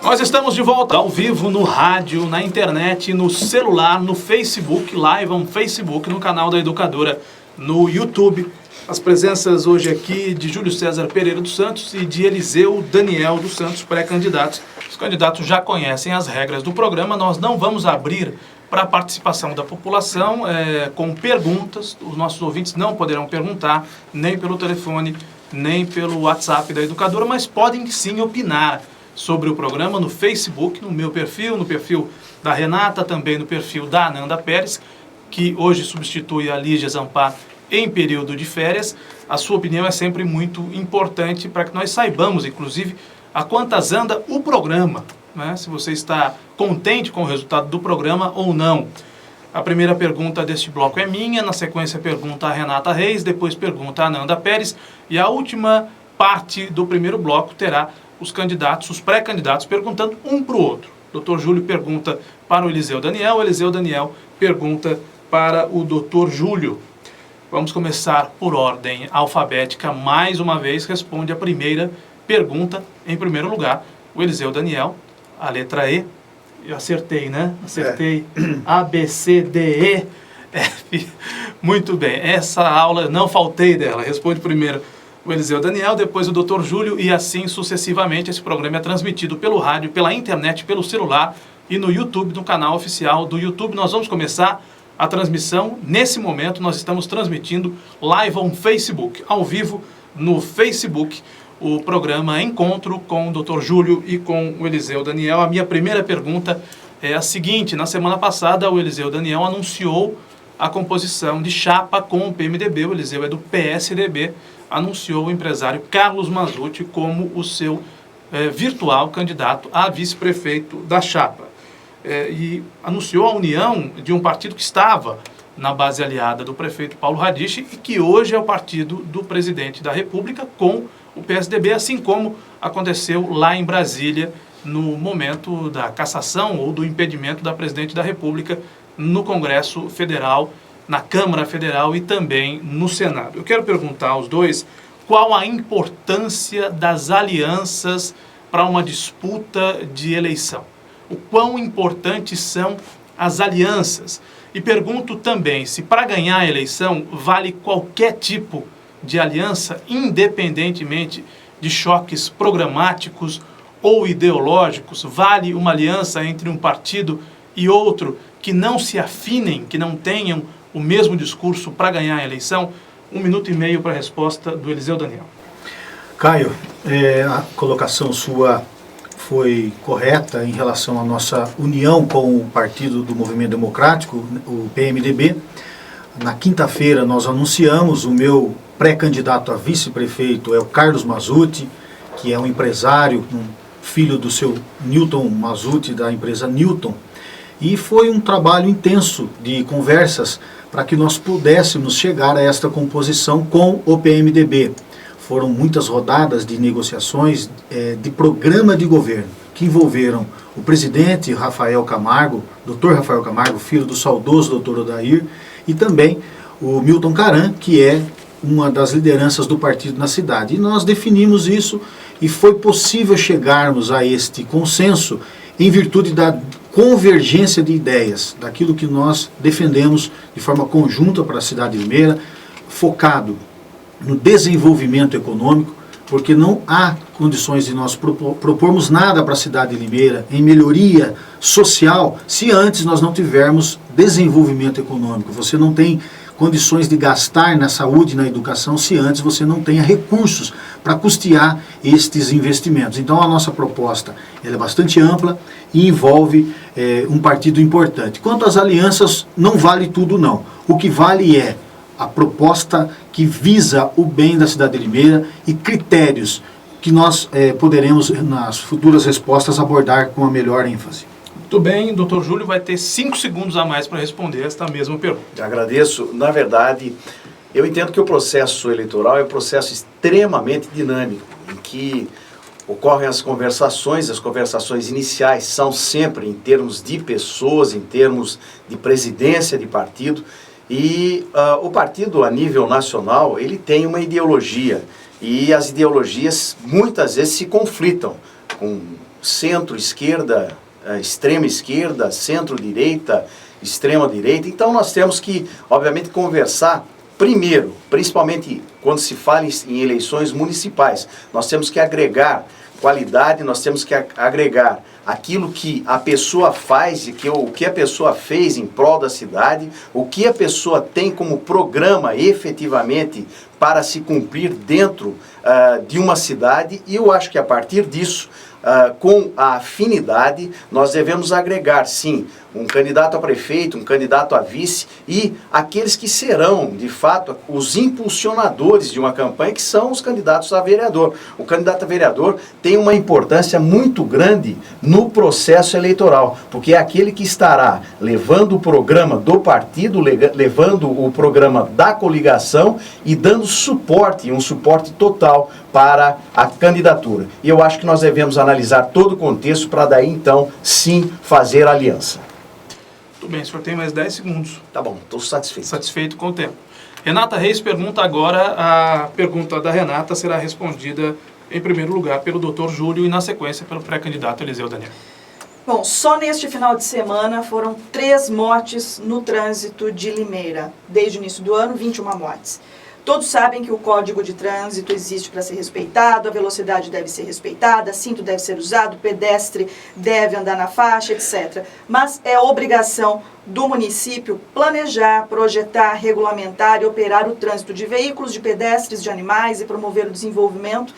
Nós estamos de volta ao vivo no rádio, na internet, no celular, no Facebook, live on Facebook, no canal da Educadora, no YouTube. As presenças hoje aqui de Júlio César Pereira dos Santos e de Eliseu Daniel dos Santos, pré-candidatos. Os candidatos já conhecem as regras do programa, nós não vamos abrir para a participação da população com perguntas. Os nossos ouvintes não poderão perguntar, nem pelo telefone, nem pelo WhatsApp da Educadora, mas podem sim opinar sobre o programa no Facebook, no meu perfil, no perfil da Renata, também no perfil da Ananda Pérez, que hoje substitui a Lígia Zampar em período de férias. A sua opinião é sempre muito importante para que nós saibamos, inclusive, a quantas anda o programa, né? Se você está contente com o resultado do programa ou não. A primeira pergunta deste bloco é minha, na sequência pergunta a Renata Reis, depois pergunta a Ananda Pérez, e a última parte do primeiro bloco terá os candidatos, os pré-candidatos, perguntando um para o outro. O Dr. Júlio pergunta para o Eliseu Daniel pergunta para o Dr. Júlio. Vamos começar por ordem alfabética. Mais uma vez, responde a primeira pergunta. Em primeiro lugar, o Eliseu Daniel, a letra E. Eu acertei, né? Acertei. A, B, C, D, E, F. Muito bem. Essa aula, não faltei dela. Responde primeiro o Eliseu Daniel, depois o Dr. Júlio e assim sucessivamente. Esse programa é transmitido pelo rádio, pela internet, pelo celular e no YouTube, no canal oficial do YouTube. Nós vamos começar a transmissão. Nesse momento nós estamos transmitindo live on Facebook, ao vivo no Facebook, o programa Encontro com o Dr. Júlio e com o Eliseu Daniel. A minha primeira pergunta é a seguinte: na semana passada o Eliseu Daniel anunciou a composição de chapa com o PMDB, o Eliseu é do PSDB, anunciou o empresário Carlos Mazzutti como o seu virtual candidato a vice-prefeito da chapa. E anunciou a união de um partido que estava na base aliada do prefeito Paulo Radiche e que hoje é o partido do presidente da República com o PSDB, assim como aconteceu lá em Brasília no momento da cassação ou do impedimento da presidente da República no Congresso Federal, na Câmara Federal e também no Senado. Eu quero perguntar aos dois qual a importância das alianças para uma disputa de eleição. O quão importantes são as alianças. E pergunto também se para ganhar a eleição vale qualquer tipo de aliança, independentemente de choques programáticos ou ideológicos. Vale uma aliança entre um partido e outro que não se afinem, que não tenham o mesmo discurso para ganhar a eleição? 1 minuto e meio para a resposta do Eliseu Daniel. Caio, a colocação sua foi correta em relação à nossa união com o Partido do Movimento Democrático, o PMDB. Na quinta-feira nós anunciamos o meu pré-candidato a vice-prefeito, é o Carlos Mazzutti, que é um empresário, um filho do seu Newton Mazzutti, da empresa Newton. E foi um trabalho intenso de conversas para que nós pudéssemos chegar a esta composição com o PMDB. Foram muitas rodadas de negociações de programa de governo, que envolveram o presidente Rafael Camargo, Dr. Rafael Camargo, filho do saudoso Dr. Odair, e também o Milton Caram, que é uma das lideranças do partido na cidade. E nós definimos isso e foi possível chegarmos a este consenso em virtude da convergência de ideias, daquilo que nós defendemos de forma conjunta para a cidade de Limeira, focado no desenvolvimento econômico, porque não há condições de nós propormos nada para a cidade de Limeira em melhoria social se antes nós não tivermos desenvolvimento econômico. Você não tem condições de gastar na saúde e na educação se antes você não tenha recursos para custear estes investimentos. Então a nossa proposta ela é bastante ampla e envolve um partido importante. Quanto às alianças, não vale tudo não. O que vale é a proposta que visa o bem da cidade de Limeira e critérios que nós poderemos nas futuras respostas abordar com a melhor ênfase. Muito bem, Dr. Júlio vai ter 5 segundos a mais para responder esta mesma pergunta. Agradeço. Na verdade, eu entendo que o processo eleitoral é um processo extremamente dinâmico, em que ocorrem as conversações iniciais são sempre em termos de pessoas, em termos de presidência de partido, e o partido a nível nacional, ele tem uma ideologia, e as ideologias muitas vezes se conflitam com centro-esquerda, extrema esquerda, centro-direita, extrema-direita. Então nós temos que, obviamente, conversar primeiro, principalmente quando se fala em eleições municipais. Nós temos que agregar qualidade, nós temos que agregar aquilo que a pessoa faz e o que a pessoa fez em prol da cidade, o que a pessoa tem como programa efetivamente para se cumprir dentro de uma cidade, e eu acho que a partir disso, com a afinidade, nós devemos agregar, sim, um candidato a prefeito, um candidato a vice e aqueles que serão, de fato, os impulsionadores de uma campanha, que são os candidatos a vereador. O candidato a vereador tem uma importância muito grande no processo eleitoral, porque é aquele que estará levando o programa do partido, levando o programa da coligação e dando suporte, um suporte total para a candidatura. E eu acho que nós devemos analisar todo o contexto para daí, então, sim, fazer aliança. Tudo bem, o senhor tem mais 10 segundos. Tá bom, estou satisfeito. Satisfeito com o tempo. Renata Reis pergunta agora, a pergunta da Renata será respondida em primeiro lugar pelo Dr. Júlio e na sequência pelo pré-candidato Eliseu Daniel. Bom, só neste final de semana foram 3 mortes no trânsito de Limeira. Desde o início do ano, 21 mortes. Todos sabem que o Código de Trânsito existe para ser respeitado, a velocidade deve ser respeitada, cinto deve ser usado, o pedestre deve andar na faixa, etc. Mas é obrigação do município planejar, projetar, regulamentar e operar o trânsito de veículos, de pedestres, de animais e promover o desenvolvimento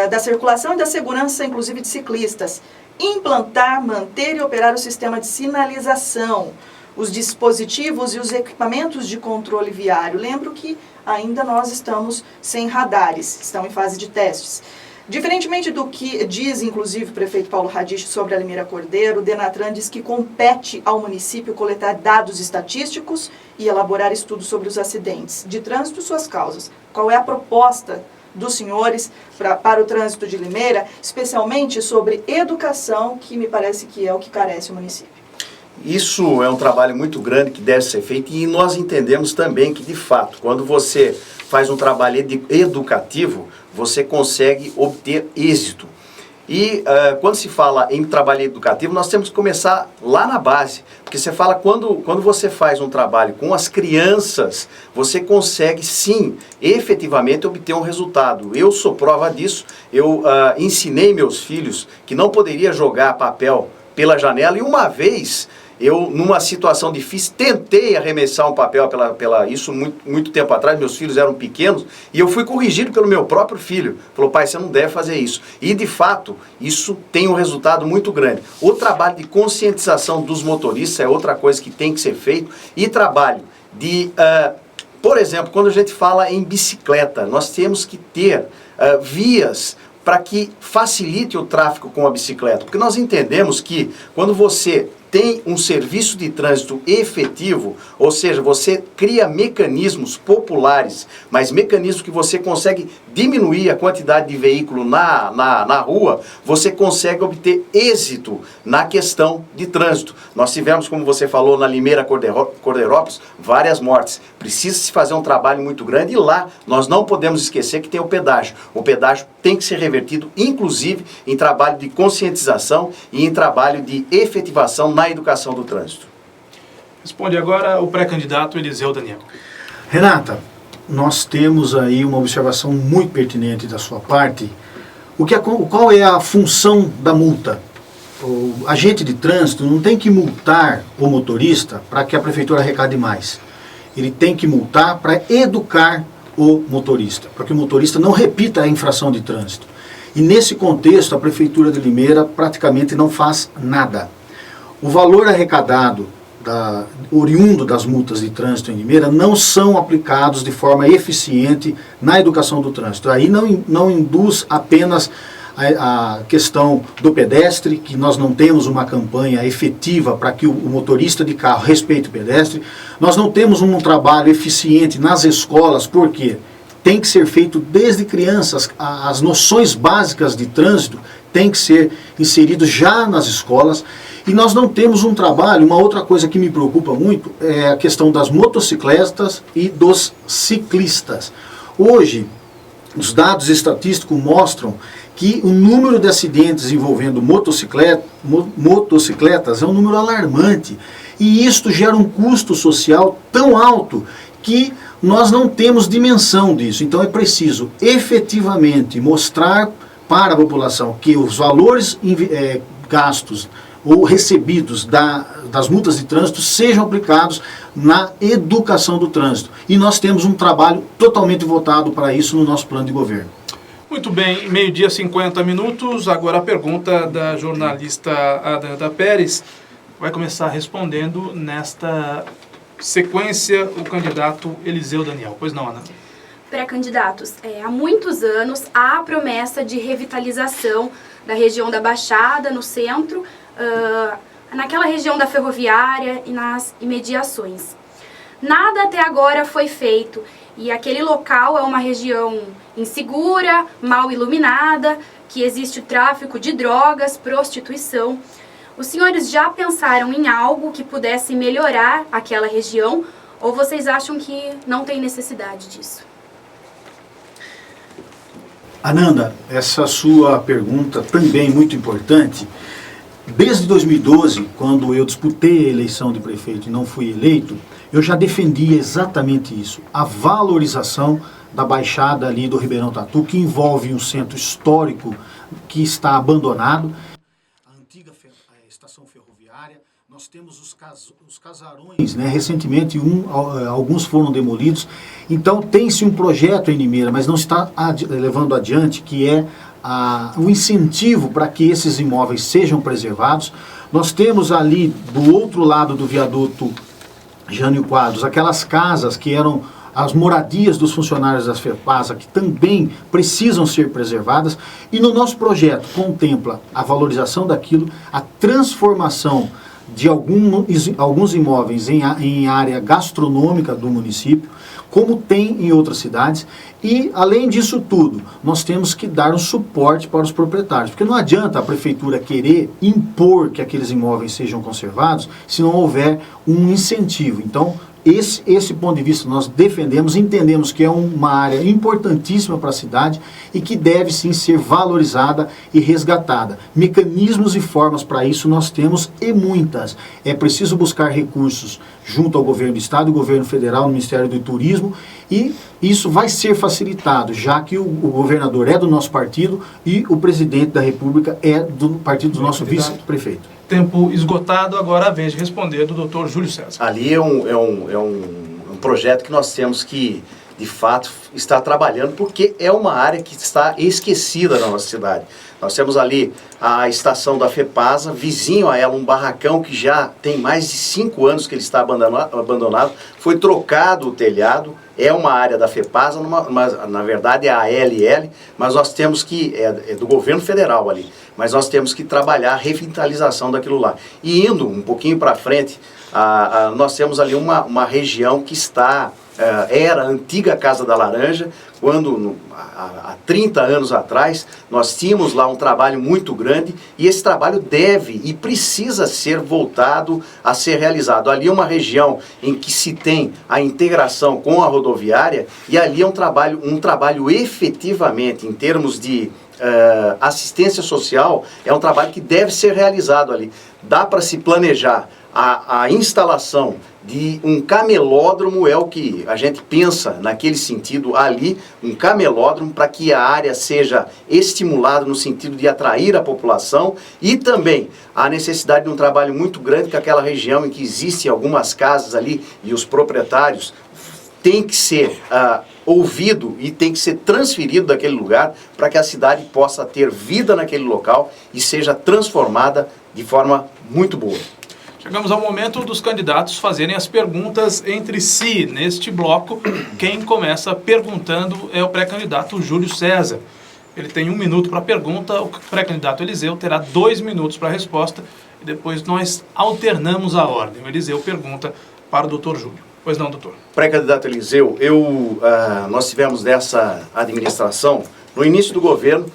da circulação e da segurança, inclusive de ciclistas. Implantar, manter e operar o sistema de sinalização, os dispositivos e os equipamentos de controle viário. Lembro que ainda nós estamos sem radares, estão em fase de testes. Diferentemente do que diz, inclusive, o prefeito Paulo Radich sobre a Limeira Cordeiro, o Denatran diz que compete ao município coletar dados estatísticos e elaborar estudos sobre os acidentes de trânsito e suas causas. Qual é a proposta dos senhores para o trânsito de Limeira, especialmente sobre educação, que me parece que é o que carece o município? Isso é um trabalho muito grande que deve ser feito, e nós entendemos também que, de fato, quando você faz um trabalho educativo, você consegue obter êxito. E quando se fala em trabalho educativo, nós temos que começar lá na base. Porque você fala, quando você faz um trabalho com as crianças, você consegue sim, efetivamente, obter um resultado. Eu sou prova disso. Eu ensinei meus filhos que não poderia jogar papel pela janela, e uma vez eu, numa situação difícil, tentei arremessar um papel isso muito tempo atrás, meus filhos eram pequenos, e eu fui corrigido pelo meu próprio filho. Falou, pai, você não deve fazer isso. E, de fato, isso tem um resultado muito grande. O trabalho de conscientização dos motoristas é outra coisa que tem que ser feito, e trabalho de, por exemplo, quando a gente fala em bicicleta, nós temos que ter vias para que facilite o tráfego com a bicicleta. Porque nós entendemos que quando você tem um serviço de trânsito efetivo, ou seja, você cria mecanismos populares, mas mecanismos que você consegue diminuir a quantidade de veículo na rua, você consegue obter êxito na questão de trânsito. Nós tivemos, como você falou, na Limeira Cordeirópolis, várias mortes. Precisa se fazer um trabalho muito grande, e lá nós não podemos esquecer que tem o pedágio. O pedágio tem que ser revertido, inclusive em trabalho de conscientização e em trabalho de efetivação na educação do trânsito. Responde agora o pré-candidato Eliseu Daniel. Renata, nós temos aí uma observação muito pertinente da sua parte. Qual é a função da multa? O agente de trânsito não tem que multar o motorista para que a prefeitura arrecade mais. Ele tem que multar para educar o motorista, para que o motorista não repita a infração de trânsito. E nesse contexto, a Prefeitura de Limeira praticamente não faz nada. O valor arrecadado, oriundo das multas de trânsito em Limeira, não são aplicados de forma eficiente na educação do trânsito. Aí não induz apenas a questão do pedestre, que nós não temos uma campanha efetiva para que o motorista de carro respeite o pedestre. Nós não temos um trabalho eficiente nas escolas, porque tem que ser feito desde crianças. As noções básicas de trânsito têm que ser inseridas já nas escolas. E nós não temos um trabalho. Uma outra coisa que me preocupa muito é a questão das motocicletas e dos ciclistas. Hoje, os dados estatísticos mostram que o número de acidentes envolvendo motocicletas é um número alarmante. E isto gera um custo social tão alto que nós não temos dimensão disso. Então é preciso efetivamente mostrar para a população que os valores gastos ou recebidos das multas de trânsito sejam aplicados na educação do trânsito. E nós temos um trabalho totalmente voltado para isso no nosso plano de governo. Muito bem, 12h50. Agora a pergunta da jornalista Ananda Pérez. Vai começar respondendo nesta sequência o candidato Eliseu Daniel. Pois não, Ananda? Pré-candidatos, há muitos anos há a promessa de revitalização da região da Baixada, no centro, naquela região da Ferroviária e nas imediações. Nada até agora foi feito e aquele local é uma região insegura, mal iluminada, que existe o tráfico de drogas, prostituição. Os senhores já pensaram em algo que pudesse melhorar aquela região ou vocês acham que não tem necessidade disso? Ananda, essa sua pergunta também muito importante. Desde 2012, quando eu disputei a eleição de prefeito e não fui eleito, eu já defendia exatamente isso, a valorização da Baixada ali do Ribeirão Tatu, que envolve um centro histórico que está abandonado. A antiga estação ferroviária, nós temos os casarões, né? Recentemente alguns foram demolidos, então tem-se um projeto em Limeira, mas não está levando adiante, que é o incentivo para que esses imóveis sejam preservados. Nós temos ali, do outro lado do viaduto Jânio Quadros, aquelas casas que eram as moradias dos funcionários da FEPASA, que também precisam ser preservadas, e no nosso projeto contempla a valorização daquilo, a transformação de alguns imóveis em área gastronômica do município, como tem em outras cidades, e além disso tudo, nós temos que dar um suporte para os proprietários, porque não adianta a prefeitura querer impor que aqueles imóveis sejam conservados se não houver um incentivo. Então, esse ponto de vista nós defendemos, entendemos que é uma área importantíssima para a cidade e que deve sim ser valorizada e resgatada. Mecanismos e formas para isso nós temos e muitas. É preciso buscar recursos junto ao governo do estado, o governo federal, no Ministério do Turismo, e isso vai ser facilitado, já que o governador é do nosso partido e o presidente da República é do partido do nosso vice-prefeito. Tempo esgotado, agora a vez de responder do Dr. Júlio César. Ali é um projeto que nós temos que, de fato, estar trabalhando, porque é uma área que está esquecida na nossa cidade. Nós temos ali a estação da FEPASA, vizinho a ela um barracão que já tem mais de 5 anos que ele está abandonado, foi trocado o telhado, é uma área da FEPASA, mas na verdade é a ALL, mas nós temos que, é do governo federal ali, mas nós temos que trabalhar a revitalização daquilo lá. E indo um pouquinho para frente, nós temos ali uma região que era a antiga Casa da Laranja, quando há 30 anos atrás nós tínhamos lá um trabalho muito grande e esse trabalho deve e precisa ser voltado a ser realizado. Ali é uma região em que se tem a integração com a rodoviária e ali é um trabalho efetivamente em termos de assistência social, é um trabalho que deve ser realizado ali. Dá para se planejar a instalação de um camelódromo, é o que a gente pensa naquele sentido ali, um camelódromo para que a área seja estimulada no sentido de atrair a população e também a necessidade de um trabalho muito grande com aquela região em que existem algumas casas ali e os proprietários tem que ser ouvido e tem que ser transferido daquele lugar para que a cidade possa ter vida naquele local e seja transformada de forma muito boa. Chegamos ao momento dos candidatos fazerem as perguntas entre si. Neste bloco, quem começa perguntando é o pré-candidato Júlio César. Ele tem 1 minuto para a pergunta, o pré-candidato Eliseu terá 2 minutos para a resposta e depois nós alternamos a ordem. O Eliseu pergunta para o doutor Júlio. Pois não, doutor. Pré-candidato Eliseu, nós tivemos nessa administração, no início do governo,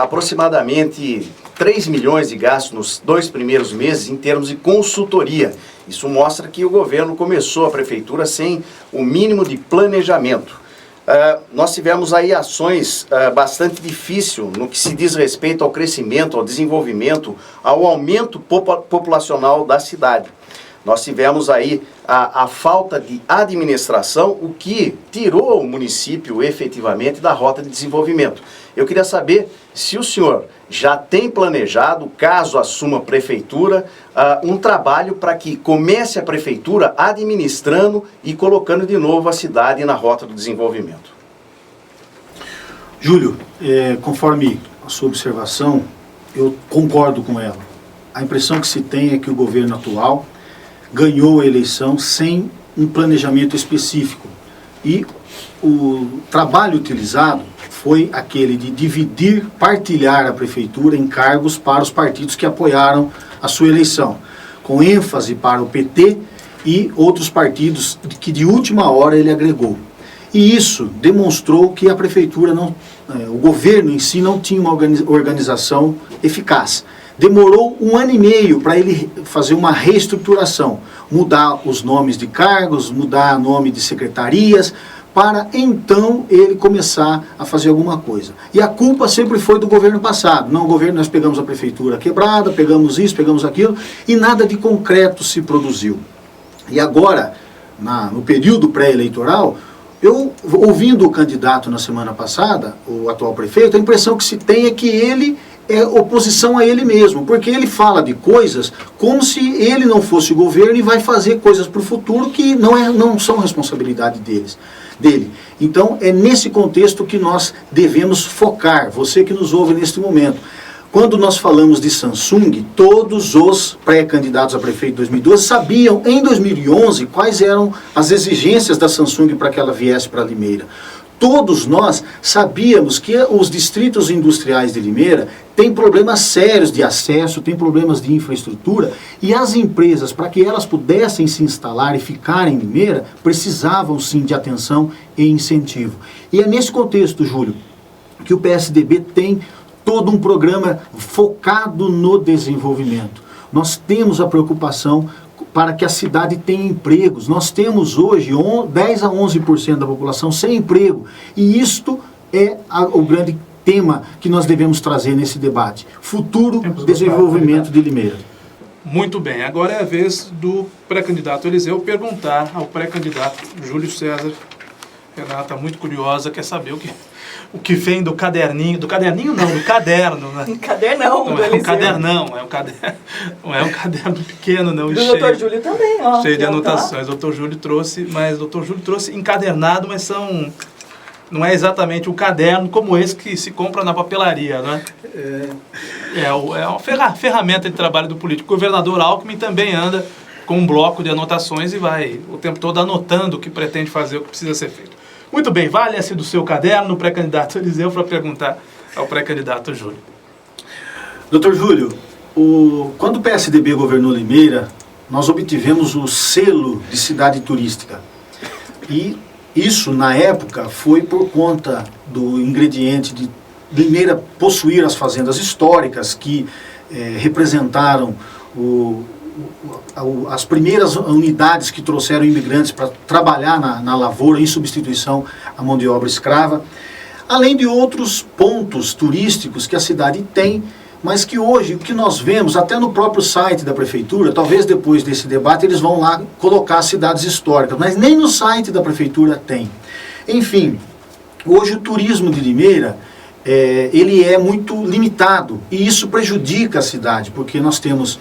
aproximadamente 3 milhões de gastos nos 2 primeiros meses em termos de consultoria. Isso mostra que o governo começou a prefeitura sem o mínimo de planejamento. Nós tivemos aí ações bastante difíceis no que se diz respeito ao crescimento, ao desenvolvimento, ao aumento populacional da cidade. Nós tivemos aí a falta de administração, o que tirou o município efetivamente da rota de desenvolvimento. Eu queria saber se o senhor já tem planejado, caso assuma a prefeitura, um trabalho para que comece a prefeitura administrando e colocando de novo a cidade na rota do desenvolvimento. Júlio, conforme a sua observação, eu concordo com ela. A impressão que se tem é que o governo atual ganhou a eleição sem um planejamento específico. E o trabalho utilizado foi aquele de dividir, partilhar a prefeitura em cargos para os partidos que apoiaram a sua eleição, com ênfase para o PT e outros partidos que de última hora ele agregou. E isso demonstrou que a prefeitura, o governo em si não tinha uma organização eficaz. Demorou 1 ano e meio para ele fazer uma reestruturação, mudar os nomes de cargos, mudar o nome de secretarias, para então ele começar a fazer alguma coisa. E a culpa sempre foi do governo passado. Não, o governo, nós pegamos a prefeitura quebrada, pegamos isso, pegamos aquilo, e nada de concreto se produziu. E agora, no período pré-eleitoral, eu, ouvindo o candidato na semana passada, o atual prefeito, a impressão que se tem é que ele é oposição a ele mesmo, porque ele fala de coisas como se ele não fosse o governo e vai fazer coisas para o futuro que não são responsabilidade dele. Então, é nesse contexto que nós devemos focar, você que nos ouve neste momento. Quando nós falamos de Samsung, todos os pré-candidatos a prefeito de 2012 sabiam, em 2011, quais eram as exigências da Samsung para que ela viesse para Limeira. Todos nós sabíamos que os distritos industriais de Limeira têm problemas sérios de acesso, têm problemas de infraestrutura, e as empresas, para que elas pudessem se instalar e ficarem em Limeira, precisavam sim de atenção e incentivo. E é nesse contexto, Júlio, que o PSDB tem todo um programa focado no desenvolvimento. Nós temos a preocupação para que a cidade tenha empregos. Nós temos hoje 10 a 11% da população sem emprego. E isto é o grande tema que nós devemos trazer nesse debate. Futuro desenvolvimento de Limeira. Muito bem, agora é a vez do pré-candidato Eliseu perguntar ao pré-candidato Júlio César. Renata, muito curiosa, quer saber o que vem do caderninho. Do caderninho não, do caderno, né? Cadernão do Eliseu. Cadernão, não é um caderno pequeno, não. Do Dr. Júlio também, ó. Cheio de anotações. O Dr. Júlio trouxe encadernado, mas não é exatamente um caderno como esse que se compra na papelaria, né? É uma ferramenta de trabalho do político. O governador Alckmin também anda com um bloco de anotações e vai o tempo todo anotando o que pretende fazer, o que precisa ser feito. Muito bem, valha-se do seu caderno, pré-candidato Eliseu, para perguntar ao pré-candidato Júlio. Doutor Júlio, quando o PSDB governou Limeira, nós obtivemos o selo de cidade turística. E isso, na época, foi por conta do ingrediente de Limeira possuir as fazendas históricas que representaram as primeiras unidades que trouxeram imigrantes para trabalhar na lavoura em substituição à mão de obra escrava, além de outros pontos turísticos que a cidade tem, mas que hoje, o que nós vemos, até no próprio site da prefeitura, talvez depois desse debate eles vão lá colocar cidades históricas, mas nem no site da prefeitura tem. Enfim, hoje o turismo de Limeira, ele é muito limitado e isso prejudica a cidade, porque nós temos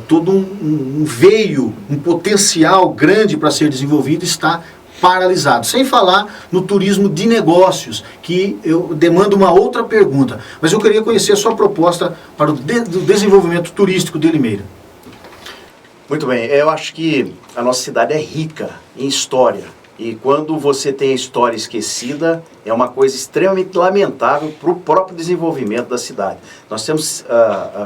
todo um veio, um potencial grande para ser desenvolvido está paralisado. Sem falar no turismo de negócios, que eu demando uma outra pergunta, mas eu queria conhecer a sua proposta para o desenvolvimento turístico de Limeira. Muito bem, eu acho que a nossa cidade é rica em história. E quando você tem a história esquecida, é uma coisa extremamente lamentável para o próprio desenvolvimento da cidade. Nós temos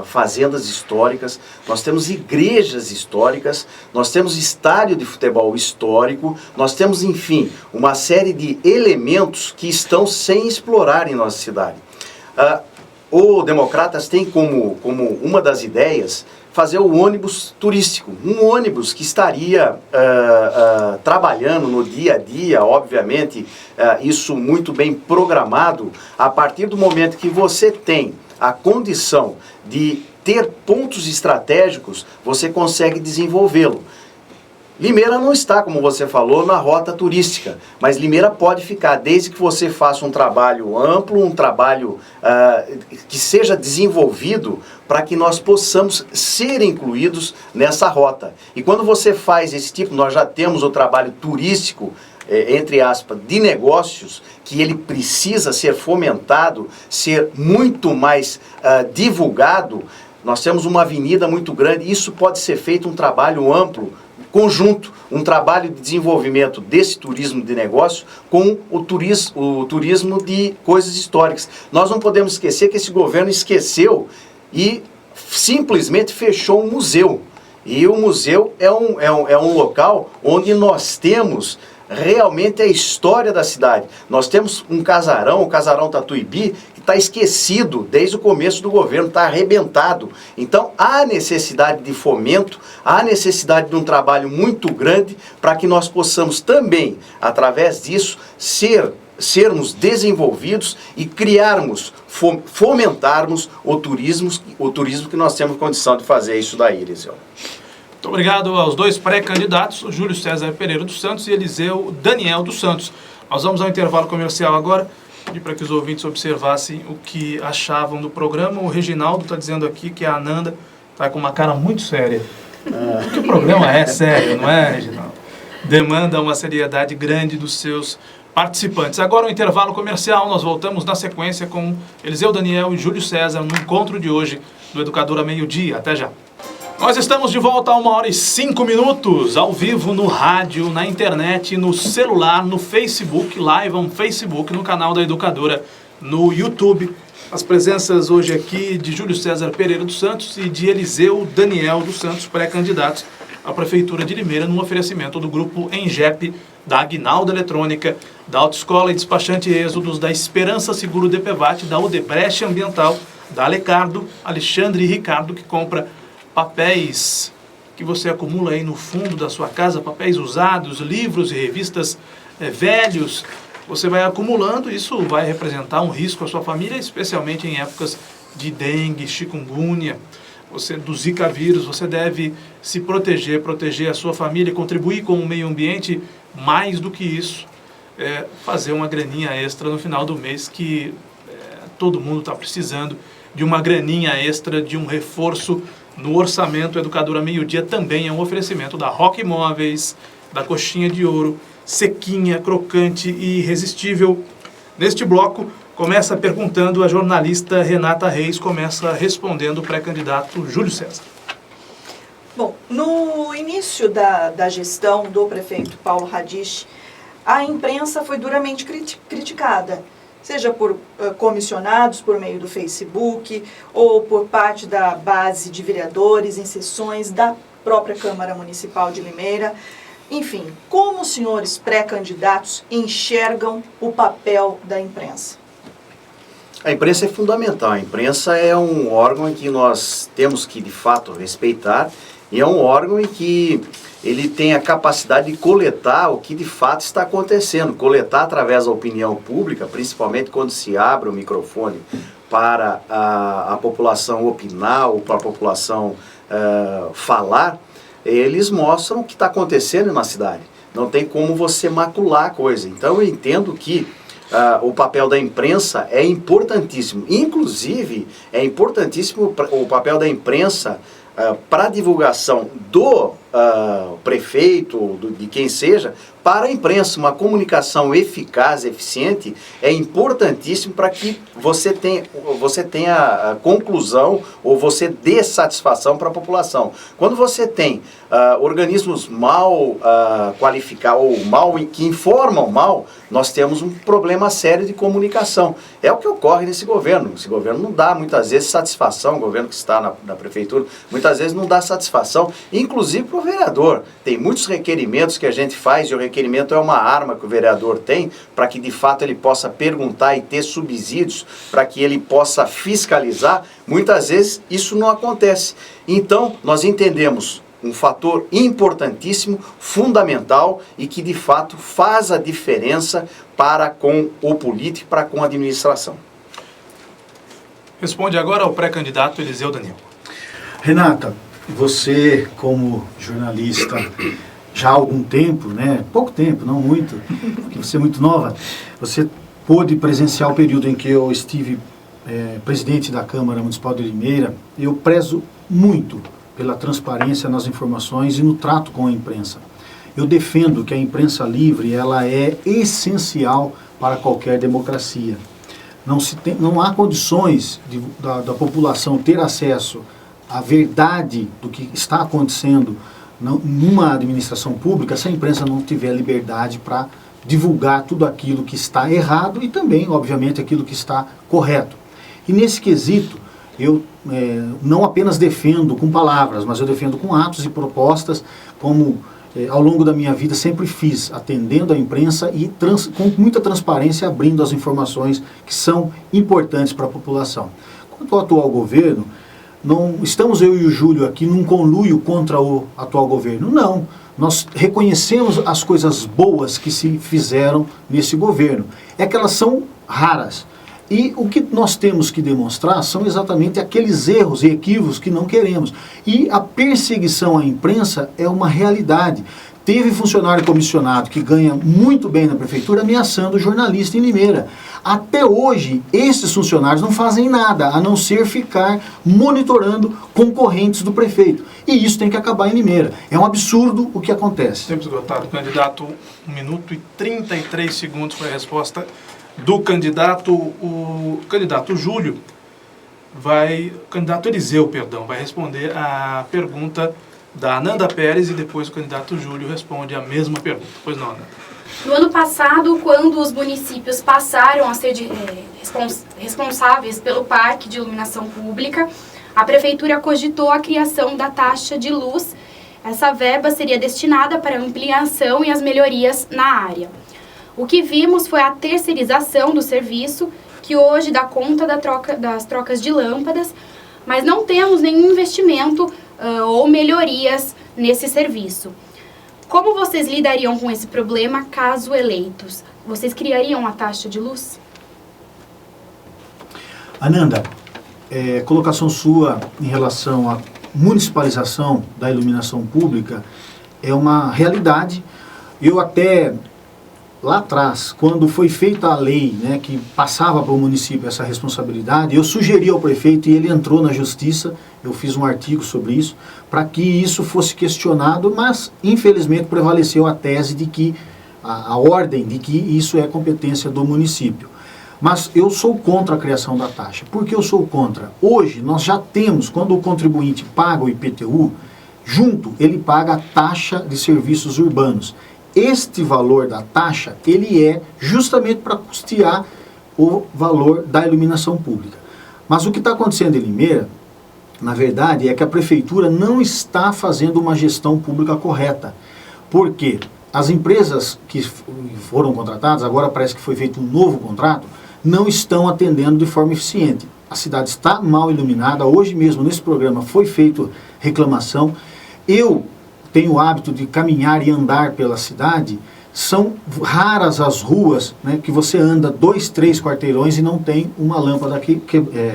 fazendas históricas, nós temos igrejas históricas, nós temos estádio de futebol histórico, nós temos, enfim, uma série de elementos que estão sem explorar em nossa cidade. o Democratas tem como uma das ideias fazer o ônibus turístico, um ônibus que estaria trabalhando no dia a dia, obviamente, isso muito bem programado, a partir do momento que você tem a condição de ter pontos estratégicos, você consegue desenvolvê-lo. Limeira não está, como você falou, na rota turística, mas Limeira pode ficar, desde que você faça um trabalho amplo, um trabalho que seja desenvolvido para que nós possamos ser incluídos nessa rota. E quando você faz esse tipo, nós já temos o trabalho turístico, entre aspas, de negócios, que ele precisa ser fomentado, ser muito mais divulgado. Nós temos uma avenida muito grande, isso pode ser feito um trabalho amplo, conjunto, um trabalho de desenvolvimento desse turismo de negócio com o turismo de coisas históricas. Nós não podemos esquecer que esse governo esqueceu e simplesmente fechou um museu. E o museu é um local onde nós temos realmente a história da cidade. Nós temos um casarão, o Casarão Tatuibi, que está esquecido desde o começo do governo, está arrebentado. Então, há necessidade de fomento, há necessidade de um trabalho muito grande para que nós possamos também, através disso, sermos desenvolvidos e criarmos, fomentarmos o turismo que nós temos condição de fazer isso daí, Eliseu. Muito obrigado aos dois pré-candidatos, Júlio César Pereira dos Santos e Eliseu Daniel dos Santos. Nós vamos ao intervalo comercial agora, pedir para que os ouvintes observassem o que achavam do programa. O Reginaldo está dizendo aqui que a Ananda está com uma cara muito séria. Porque o programa é sério, não é, Reginaldo? Demanda uma seriedade grande dos seus participantes. Agora o intervalo comercial, nós voltamos na sequência com Eliseu Daniel e Júlio César no encontro de hoje do Educadora Meio-Dia. Até já. Nós estamos de volta a 1h05, ao vivo no rádio, na internet, no celular, no Facebook, live on Facebook, no canal da Educadora, no YouTube. As presenças hoje aqui de Júlio César Pereira dos Santos e de Eliseu Daniel dos Santos, pré-candidatos à Prefeitura de Limeira, no oferecimento do Grupo Engep, da Aguinaldo Eletrônica, da Autoescola e Despachante Êxodos, da Esperança Seguro DPVAT, da Odebrecht Ambiental, da Alecardo, Alexandre e Ricardo, que compra papéis que você acumula aí no fundo da sua casa, papéis usados, livros e revistas velhos, você vai acumulando, isso vai representar um risco à sua família, especialmente em épocas de dengue, chikungunya, do Zika vírus. Você deve se proteger a sua família, contribuir com o meio ambiente. Mais do que isso, fazer uma graninha extra no final do mês, que todo mundo está precisando de uma graninha extra, de um reforço no orçamento. Educadora Meio-Dia também é um oferecimento da Rock Móveis, da Coxinha de Ouro, sequinha, crocante e irresistível. Neste bloco, começa perguntando a jornalista Renata Reis, começa respondendo o pré-candidato Júlio César. Bom, no início da gestão do prefeito Paulo Radiche, a imprensa foi duramente criticada, seja por comissionados por meio do Facebook ou por parte da base de vereadores em sessões da própria Câmara Municipal de Limeira. Enfim, como os senhores pré-candidatos enxergam o papel da imprensa? A imprensa é fundamental. A imprensa é um órgão em que nós temos que, de fato, respeitar, e é um órgão em que ele tem a capacidade de coletar o que de fato está acontecendo, coletar através da opinião pública, principalmente quando se abre o microfone para a população opinar ou para a população falar. Eles mostram o que está acontecendo na cidade. Não tem como você macular a coisa. Então eu entendo que o papel da imprensa é importantíssimo. Inclusive, é importantíssimo o papel da imprensa para a divulgação do prefeito, de quem seja, para a imprensa. Uma comunicação eficaz, eficiente, é importantíssimo para que você tenha a conclusão ou você dê satisfação para a população. Quando você tem organismos mal qualificados ou que informam mal, nós temos um problema sério de comunicação. É o que ocorre nesse governo. Esse governo não dá muitas vezes satisfação, o governo que está na prefeitura, muitas vezes não dá satisfação, inclusive para o vereador. Tem muitos requerimentos que a gente faz, e o requerimento é uma arma que o vereador tem para que de fato ele possa perguntar e ter subsídios, para que ele possa fiscalizar. Muitas vezes isso não acontece. Então, nós entendemos um fator importantíssimo, fundamental e que de fato faz a diferença para com o político, para com a administração. Responde agora ao pré-candidato Eliseu Daniel. Renata, você como jornalista já há algum tempo, né? Pouco tempo, não muito, porque você é muito nova, você pôde presenciar o período em que eu estive presidente da Câmara Municipal de Limeira. Eu prezo muito pela transparência nas informações e no trato com a imprensa. Eu defendo que a imprensa livre ela é essencial para qualquer democracia. Não há condições da população ter acesso à verdade do que está acontecendo numa administração pública se a imprensa não tiver liberdade para divulgar tudo aquilo que está errado e também, obviamente, aquilo que está correto. E nesse quesito, eu não apenas defendo com palavras, mas eu defendo com atos e propostas, como ao longo da minha vida sempre fiz, atendendo a imprensa e com muita transparência, abrindo as informações que são importantes para a população. Quanto ao atual governo, não estamos eu e o Júlio aqui num conluio contra o atual governo, não. Nós reconhecemos as coisas boas que se fizeram nesse governo. É que elas são raras. E o que nós temos que demonstrar são exatamente aqueles erros e equívocos que não queremos. E a perseguição à imprensa é uma realidade. Teve funcionário comissionado que ganha muito bem na prefeitura ameaçando o jornalista em Limeira. Até hoje, esses funcionários não fazem nada, a não ser ficar monitorando concorrentes do prefeito. E isso tem que acabar em Limeira. É um absurdo o que acontece. Tempo esgotado. Candidato, 1 minuto e 33 segundos foi a resposta do candidato. O candidato Júlio o candidato Eliseu, perdão, vai responder a pergunta da Ananda Pérez e depois o candidato Júlio responde a mesma pergunta. Pois não, Ananda? No ano passado, quando os municípios passaram a ser responsáveis pelo parque de iluminação pública, a prefeitura cogitou a criação da taxa de luz. Essa verba seria destinada para a ampliação e as melhorias na área. O que vimos foi a terceirização do serviço, que hoje dá conta das trocas de lâmpadas, mas não temos nenhum investimento ou melhorias nesse serviço. Como vocês lidariam com esse problema caso eleitos? Vocês criariam a taxa de luz? Ananda, colocação sua em relação à municipalização da iluminação pública é uma realidade. Eu até, lá atrás, quando foi feita a lei, né, que passava para o município essa responsabilidade, eu sugeri ao prefeito e ele entrou na justiça, eu fiz um artigo sobre isso, para que isso fosse questionado, mas infelizmente prevaleceu a tese de que, a ordem de que isso é competência do município. Mas eu sou contra a criação da taxa. Por que eu sou contra? Hoje nós já temos, quando o contribuinte paga o IPTU, junto ele paga a taxa de serviços urbanos. Este valor da taxa, ele é justamente para custear o valor da iluminação pública. Mas o que está acontecendo em Limeira, na verdade, é que a prefeitura não está fazendo uma gestão pública correta. Por quê? As empresas que foram contratadas, agora parece que foi feito um novo contrato, não estão atendendo de forma eficiente. A cidade está mal iluminada. Hoje mesmo, nesse programa, foi feita reclamação. Eu tenho o hábito de caminhar e andar pela cidade. São raras as ruas, né, que você anda 2, 3 quarteirões e não tem uma lâmpada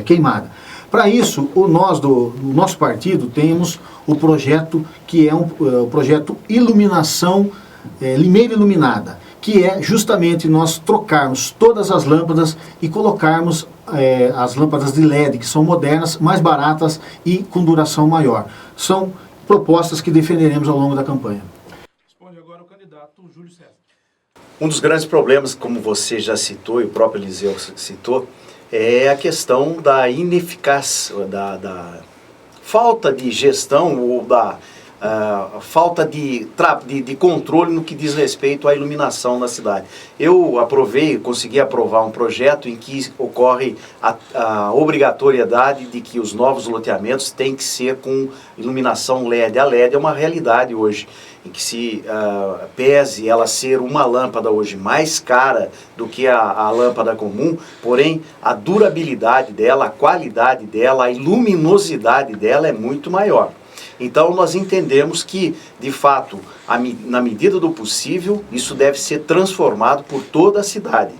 queimada. Para isso, nós do nosso partido temos o projeto que é o projeto Iluminação Limeira Iluminada, que é justamente nós trocarmos todas as lâmpadas e colocarmos as lâmpadas de LED, que são modernas, mais baratas e com duração maior. São propostas que defenderemos ao longo da campanha. Responde agora o candidato Júlio César. Um dos grandes problemas, como você já citou e o próprio Eliseu citou, é a questão da ineficácia, da falta de gestão ou falta de controle no que diz respeito à iluminação na cidade. Eu consegui aprovar um projeto em que ocorre a obrigatoriedade de que os novos loteamentos têm que ser com iluminação LED. A LED é uma realidade hoje, em que se pese ela ser uma lâmpada hoje mais cara do que a lâmpada comum, porém a durabilidade dela, a qualidade dela, a luminosidade dela é muito maior. Então nós entendemos que, de fato, na medida do possível, isso deve ser transformado por toda a cidade.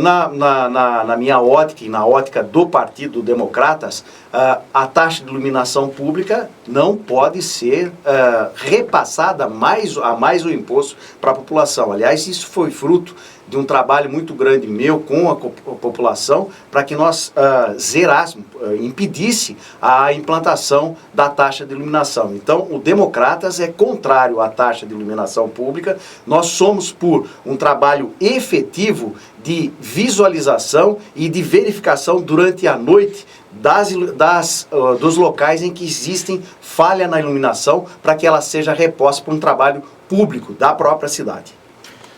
Na minha ótica e na ótica do Partido Democratas, a taxa de iluminação pública não pode ser repassada a mais o imposto para a população. Aliás, isso foi fruto de um trabalho muito grande meu com a população para que nós impedisse a implantação da taxa de iluminação. Então, o Democratas é contrário à taxa de iluminação pública. Nós somos por um trabalho efetivo de visualização e de verificação durante a noite dos locais em que existem falha na iluminação, para que ela seja reposta por um trabalho público da própria cidade.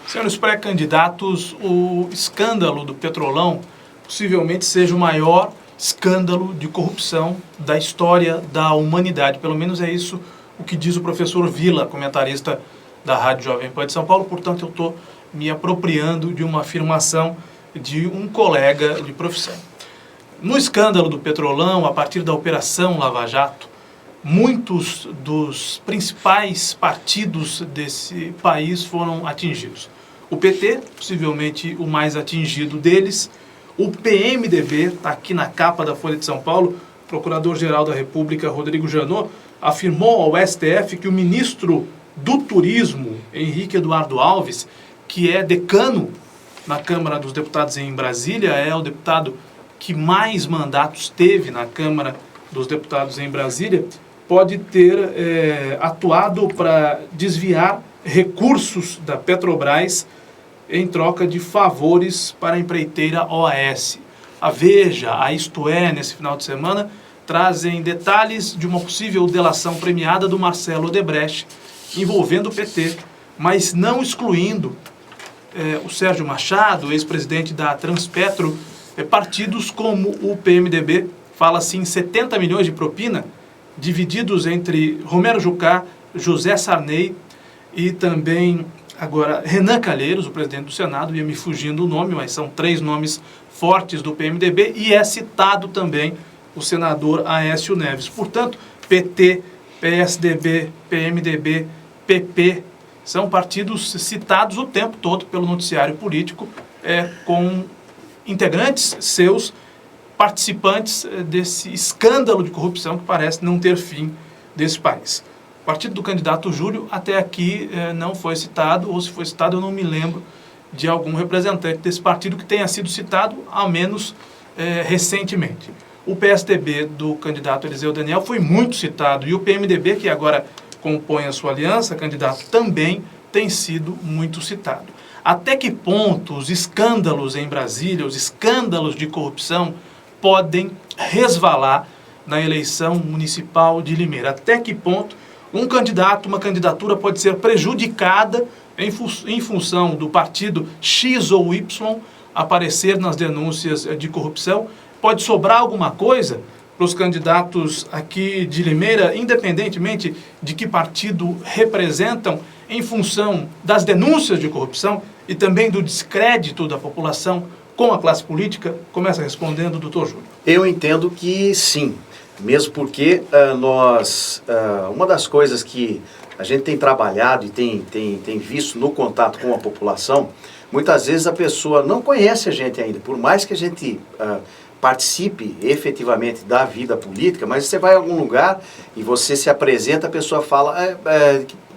Senhores pré-candidatos, o escândalo do Petrolão possivelmente seja o maior escândalo de corrupção da história da humanidade. Pelo menos é isso o que diz o professor Vila, comentarista da Rádio Jovem Pan de São Paulo. Portanto, eu estou me apropriando de uma afirmação de um colega de profissão. No escândalo do Petrolão, a partir da Operação Lava Jato, muitos dos principais partidos desse país foram atingidos. O PT, possivelmente o mais atingido deles, o PMDB, está aqui na capa da Folha de São Paulo, o Procurador-Geral da República, Rodrigo Janot, afirmou ao STF que o ministro do Turismo, Henrique Eduardo Alves, que é decano na Câmara dos Deputados em Brasília, é o deputado que mais mandatos teve na Câmara dos Deputados em Brasília, pode ter atuado para desviar recursos da Petrobras em troca de favores para a empreiteira OAS. A Veja, a Isto É, nesse final de semana, trazem detalhes de uma possível delação premiada do Marcelo Odebrecht envolvendo o PT, mas não excluindo o Sérgio Machado, ex-presidente da Transpetro, partidos como o PMDB, fala-se em 70 milhões de propina, divididos entre Romero Jucá, José Sarney e também, agora, Renan Calheiros, o presidente do Senado, ia me fugindo o nome, mas são 3 nomes fortes do PMDB, e é citado também o senador Aécio Neves. Portanto, PT, PSDB, PMDB, PP, são partidos citados o tempo todo pelo noticiário político, com integrantes seus participantes desse escândalo de corrupção que parece não ter fim desse país. O partido do candidato Júlio até aqui não foi citado, ou se foi citado eu não me lembro de algum representante desse partido que tenha sido citado, ao menos recentemente. O PSDB do candidato Eliseu Daniel foi muito citado, e o PMDB, que agora compõe a sua aliança, candidato, também tem sido muito citado. Até que ponto os escândalos em Brasília, os escândalos de corrupção, podem resvalar na eleição municipal de Limeira? Até que ponto um candidato, uma candidatura pode ser prejudicada em função do partido X ou Y aparecer nas denúncias de corrupção? Pode sobrar alguma coisa para os candidatos aqui de Limeira, independentemente de que partido representam, em função das denúncias de corrupção e também do descrédito da população com a classe política? Começa respondendo, doutor Júlio. Eu entendo que sim, mesmo porque uma das coisas que a gente tem trabalhado e tem visto no contato com a população, muitas vezes a pessoa não conhece a gente ainda, por mais que a gente participe efetivamente da vida política, mas você vai a algum lugar e você se apresenta, a pessoa fala,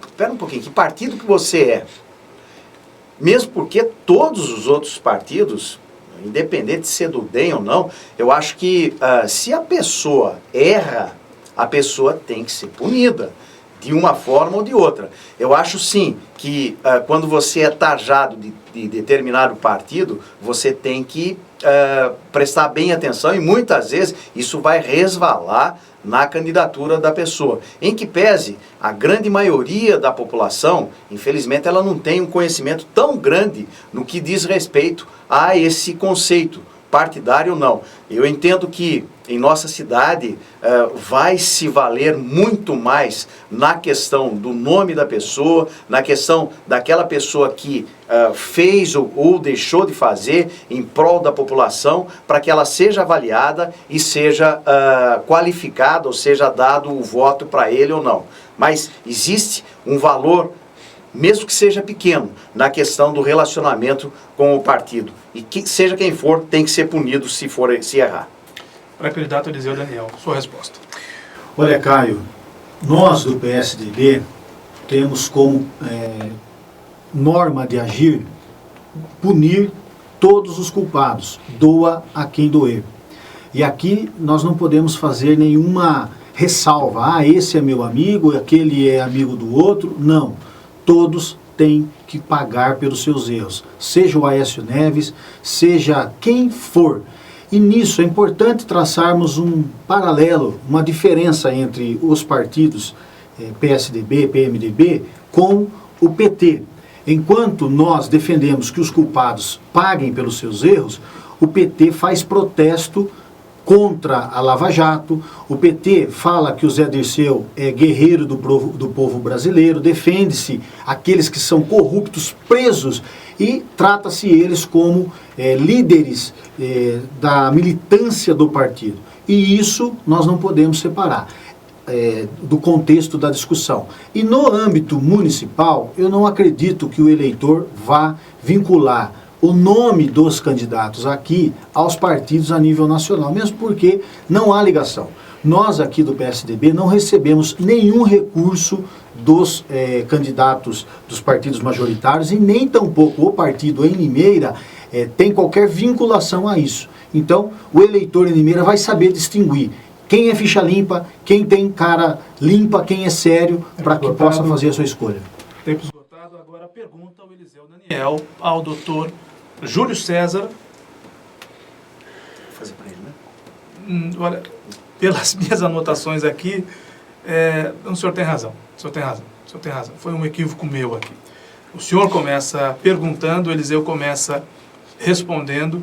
espera um pouquinho, que partido que você é? Mesmo porque todos os outros partidos, independente de ser do DEM ou não, eu acho que se a pessoa erra, a pessoa tem que ser punida, de uma forma ou de outra. Eu acho sim que quando você é tarjado de determinado partido, você tem que prestar bem atenção, e muitas vezes isso vai resvalar na candidatura da pessoa. Em que pese, a grande maioria da população, infelizmente, ela não tem um conhecimento tão grande no que diz respeito a esse conceito, partidário ou não. Eu entendo que em nossa cidade vai se valer muito mais na questão do nome da pessoa, na questão daquela pessoa que fez ou deixou de fazer em prol da população, para que ela seja avaliada e seja qualificada, ou seja dado o voto para ele ou não. Mas existe um valor, mesmo que seja pequeno, na questão do relacionamento com o partido. E que seja quem for, tem que ser punido se errar. Pré-candidato Eliseu Daniel, sua resposta. Olha, Caio, nós do PSDB temos como norma de agir punir todos os culpados, doa a quem doer. E aqui nós não podemos fazer nenhuma ressalva, esse é meu amigo, aquele é amigo do outro. Não, todos têm que pagar pelos seus erros, seja o Aécio Neves, seja quem for. E nisso é importante traçarmos um paralelo, uma diferença entre os partidos PSDB, PMDB, com o PT. Enquanto nós defendemos que os culpados paguem pelos seus erros, o PT faz protesto contra a Lava Jato, o PT fala que o Zé Dirceu é guerreiro do povo brasileiro, defende-se aqueles que são corruptos presos e trata-se eles como líderes da militância do partido. E isso nós não podemos separar do contexto da discussão. E no âmbito municipal, eu não acredito que o eleitor vá vincular o nome dos candidatos aqui aos partidos a nível nacional, mesmo porque não há ligação. Nós aqui do PSDB não recebemos nenhum recurso dos candidatos dos partidos majoritários e nem tampouco o partido em Limeira tem qualquer vinculação a isso. Então, o eleitor em Limeira vai saber distinguir quem é ficha limpa, quem tem cara limpa, quem é sério, para que possa fazer a sua escolha. Tempo esgotado. Agora pergunta ao Eliseu Daniel, ao doutor Júlio César. Vou fazer para ele, né? Olha, pelas minhas anotações aqui, o senhor tem razão. O senhor tem razão. O senhor tem razão. Foi um equívoco meu aqui. O senhor começa perguntando, o Eliseu começa respondendo.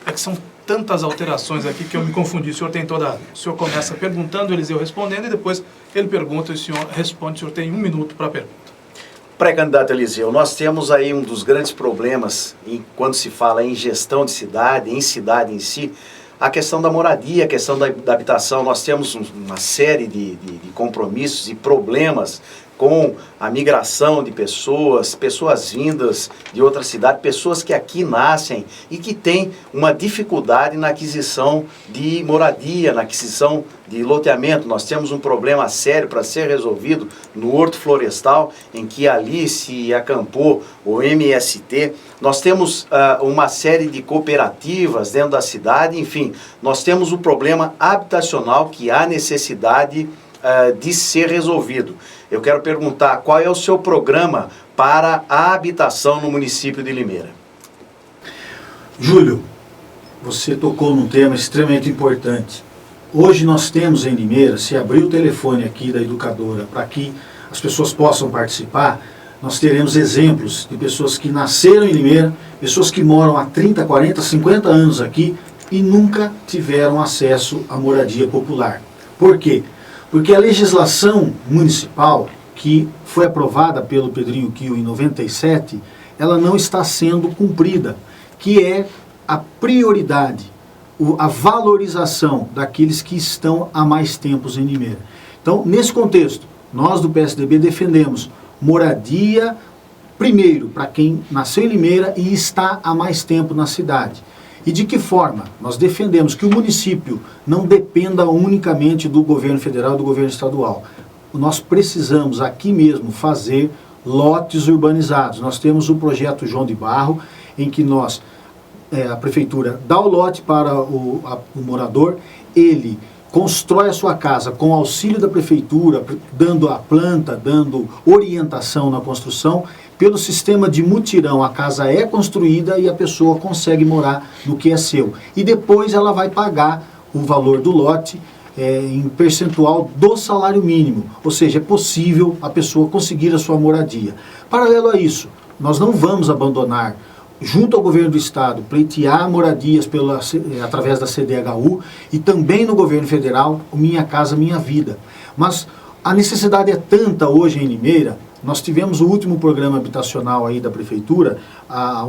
É que são tantas alterações aqui que eu me confundi. O senhor tem toda a razão. O senhor começa perguntando, o Eliseu respondendo, e depois ele pergunta e o senhor responde. O senhor tem 1 minuto para a pergunta. Pré-candidato Eliseu, nós temos aí um dos grandes problemas quando se fala em gestão de cidade, em cidade em si, a questão da moradia, a questão da habitação. Nós temos uma série de compromissos e problemas com a migração de pessoas vindas de outra cidade, pessoas que aqui nascem e que têm uma dificuldade na aquisição de moradia, na aquisição de loteamento. Nós temos um problema sério para ser resolvido no Horto Florestal, em que ali se acampou o MST. Nós temos uma série de cooperativas dentro da cidade, enfim, nós temos um problema habitacional que há necessidade de ser resolvido. Eu quero perguntar qual é o seu programa para a habitação no município de Limeira. Júlio, você tocou num tema extremamente importante. Hoje nós temos em Limeira, se abrir o telefone aqui da educadora para que as pessoas possam participar, nós teremos exemplos de pessoas que nasceram em Limeira, pessoas que moram há 30, 40, 50 anos aqui e nunca tiveram acesso à moradia popular. Por quê? Porque a legislação municipal, que foi aprovada pelo Pedrinho Kio em 97, ela não está sendo cumprida, que é a prioridade, a valorização daqueles que estão há mais tempos em Limeira. Então, nesse contexto, nós do PSDB defendemos moradia, primeiro, para quem nasceu em Limeira e está há mais tempo na cidade. E de que forma? Nós defendemos que o município não dependa unicamente do governo federal e do governo estadual. Nós precisamos aqui mesmo fazer lotes urbanizados. Nós temos o projeto João de Barro, em que a prefeitura dá o lote para o morador, ele constrói a sua casa com auxílio da prefeitura, dando a planta, dando orientação na construção, pelo sistema de mutirão a casa é construída e a pessoa consegue morar no que é seu. E depois ela vai pagar o valor do lote em percentual do salário mínimo, ou seja, é possível a pessoa conseguir a sua moradia. Paralelo a isso, nós não vamos abandonar, junto ao governo do estado, pleitear moradias através da CDHU e também no governo federal, o Minha Casa Minha Vida. Mas a necessidade é tanta hoje em Limeira, nós tivemos o último programa habitacional aí da prefeitura, a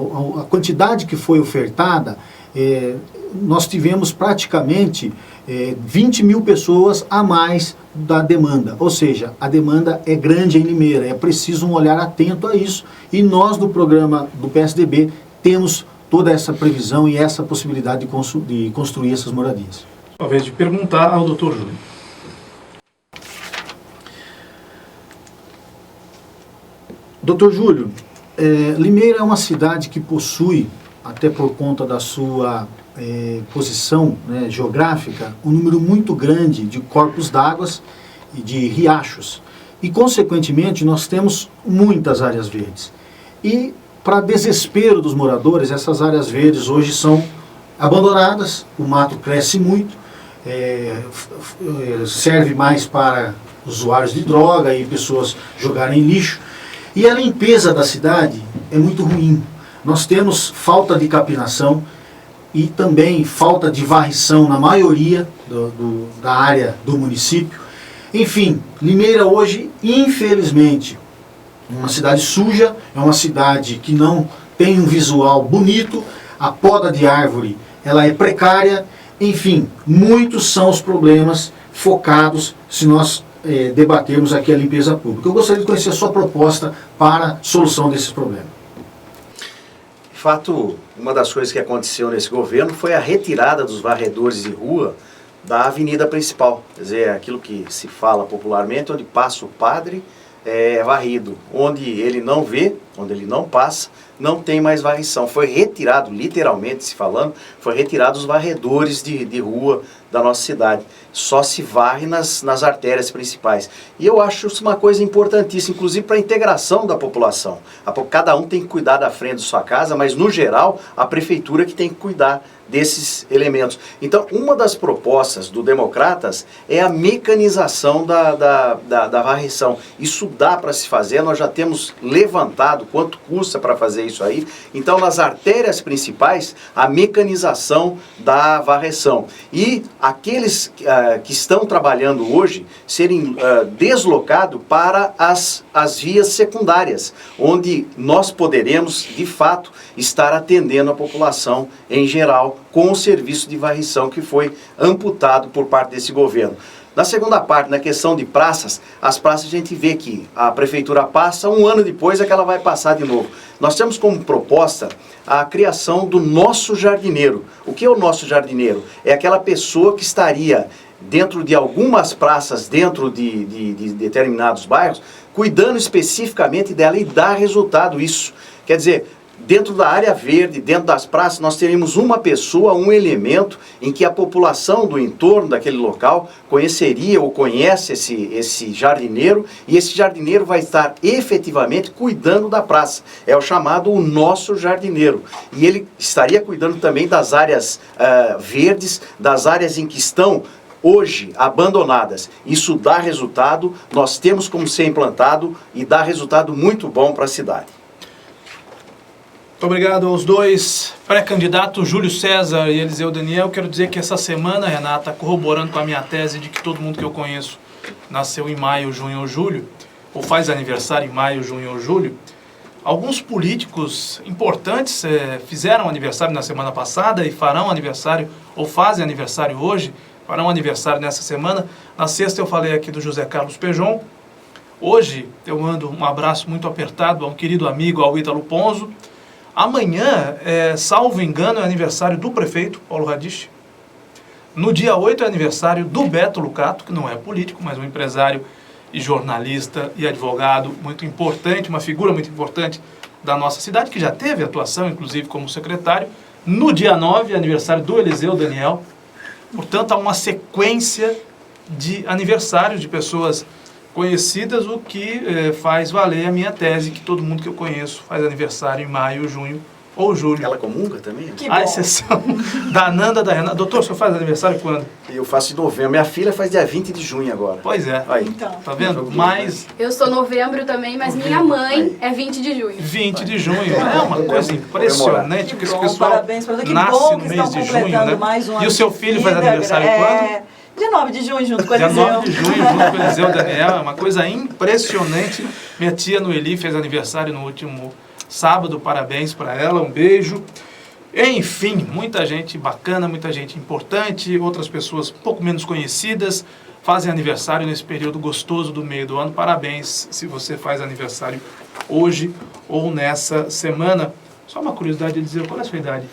quantidade que foi ofertada, nós tivemos praticamente 20 mil pessoas a mais da demanda, ou seja, a demanda é grande em Limeira, é preciso um olhar atento a isso, e nós do programa do PSDB temos toda essa previsão e essa possibilidade de construir essas moradias. Talvez de perguntar ao Dr. Júlio. Dr. Júlio, Limeira é uma cidade que possui, até por conta da sua posição geográfica, um número muito grande de corpos d'água e de riachos. E, consequentemente, nós temos muitas áreas verdes. E, para desespero dos moradores, essas áreas verdes hoje são abandonadas, o mato cresce muito, serve mais para usuários de droga e pessoas jogarem lixo. E a limpeza da cidade é muito ruim. Nós temos falta de capinação e também falta de varrição na maioria da área do município. Enfim, Limeira hoje, infelizmente, é uma cidade suja, é uma cidade que não tem um visual bonito, a poda de árvore ela é precária, enfim, muitos são os problemas focados se nós debatermos aqui a limpeza pública. Eu gostaria de conhecer a sua proposta para a solução desse problema. De fato, uma das coisas que aconteceu nesse governo foi a retirada dos varredores de rua da avenida principal. Quer dizer, aquilo que se fala popularmente, onde passa o padre, é varrido. Onde ele não vê, onde ele não passa, não tem mais varrição. Foi retirado, literalmente se falando, foi retirado os varredores de rua da nossa cidade. Só se varre nas artérias principais. E eu acho isso uma coisa importantíssima, inclusive para a integração da população. Cada um tem que cuidar da frente da sua casa, mas no geral a prefeitura que tem que cuidar desses elementos. Então, uma das propostas do Democratas é a mecanização da varrição. Isso dá para se fazer, nós já temos levantado quanto custa para fazer isso aí. Então, nas artérias principais, a mecanização da varrição. E aqueles que estão trabalhando hoje serem deslocados para as vias secundárias, onde nós poderemos, de fato, estar atendendo a população em geral com o serviço de varrição que foi amputado por parte desse governo. Na segunda parte, na questão de praças, as praças a gente vê que a prefeitura passa, um ano depois é que ela vai passar de novo. Nós temos como proposta a criação do nosso jardineiro. O que é o nosso jardineiro? É aquela pessoa que estaria dentro de algumas praças, dentro de determinados bairros, cuidando especificamente dela e dar resultado isso. Quer dizer, dentro da área verde, dentro das praças, nós teremos uma pessoa, um elemento em que a população do entorno daquele local conheceria ou conhece esse jardineiro, e esse jardineiro vai estar efetivamente cuidando da praça. É o chamado o nosso jardineiro. E ele estaria cuidando também das áreas verdes, das áreas em que estão hoje abandonadas. Isso dá resultado, nós temos como ser implantado e dá resultado muito bom para a cidade. Muito obrigado aos dois pré-candidatos, Júlio César e Eliseu Daniel. Quero dizer que essa semana, Renata, corroborando com a minha tese de que todo mundo que eu conheço nasceu em maio, junho ou julho, ou faz aniversário em maio, junho ou julho, alguns políticos importantes fizeram aniversário na semana passada e farão aniversário, ou fazem aniversário hoje, farão aniversário nessa semana. Na sexta eu falei aqui do José Carlos Pejom. Hoje eu mando um abraço muito apertado a um querido amigo, ao Ítalo Ponzo. Amanhã, salvo engano, é aniversário do prefeito, Paulo Radiche. No dia 8 é aniversário do Beto Lucato, que não é político, mas um empresário e jornalista e advogado muito importante, uma figura muito importante da nossa cidade, que já teve atuação, inclusive, como secretário. No dia 9 é aniversário do Eliseu Daniel, Portanto, há uma sequência de aniversários de pessoas conhecidas, o que faz valer a minha tese, que todo mundo que eu conheço faz aniversário em maio, junho ou julho. Ela comunga também? Que A bom. exceção da Nanda, da Renata. Doutor, o senhor faz aniversário quando? Eu faço em novembro. Minha filha faz dia 20 de junho agora. Pois é. Aí. Então. Tá vendo? Mas Eu sou novembro também, mas minha mãe é 20 de junho. 20 de junho é uma coisa impressionante, porque Que esse bom, pessoal parabéns pra você. Que nasce bom no que mês estão de junho, completando né? mais um ano E o seu de filho faz vida, aniversário quando? Dia 9 de junho, junto com a Dia Eliseu. 9 de junho, junto com o Eliseu Daniel, é uma coisa impressionante. Minha tia Noeli fez aniversário no último sábado, parabéns para ela, um beijo. Enfim, muita gente bacana, muita gente importante, outras pessoas um pouco menos conhecidas fazem aniversário nesse período gostoso do meio do ano. Parabéns se você faz aniversário hoje ou nessa semana. Só uma curiosidade, Eliseu, qual é a sua idade?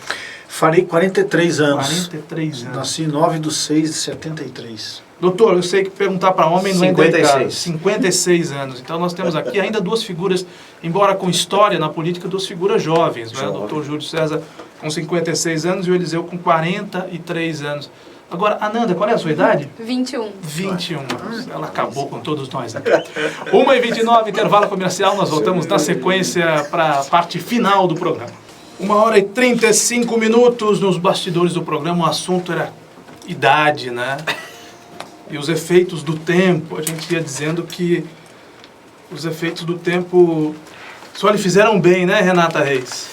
Farei 43 anos. 43 anos. Nasci 9/6/73. Doutor, eu sei que perguntar para homem não é 56. delicado. 56 anos. Então nós temos aqui ainda duas figuras, embora com história na política, duas figuras jovens. Né? O doutor Júlio César com 56 anos e o Eliseu com 43 anos. Agora, Ananda, qual é a sua idade? 21. 21 anos. Ela acabou com todos nós aqui. 1h29, intervalo comercial. Nós voltamos na sequência para a parte final do programa. 1h35 nos bastidores do programa. O assunto era idade, né? E os efeitos do tempo. A gente ia dizendo que os efeitos do tempo só lhe fizeram bem, né, Renata Reis?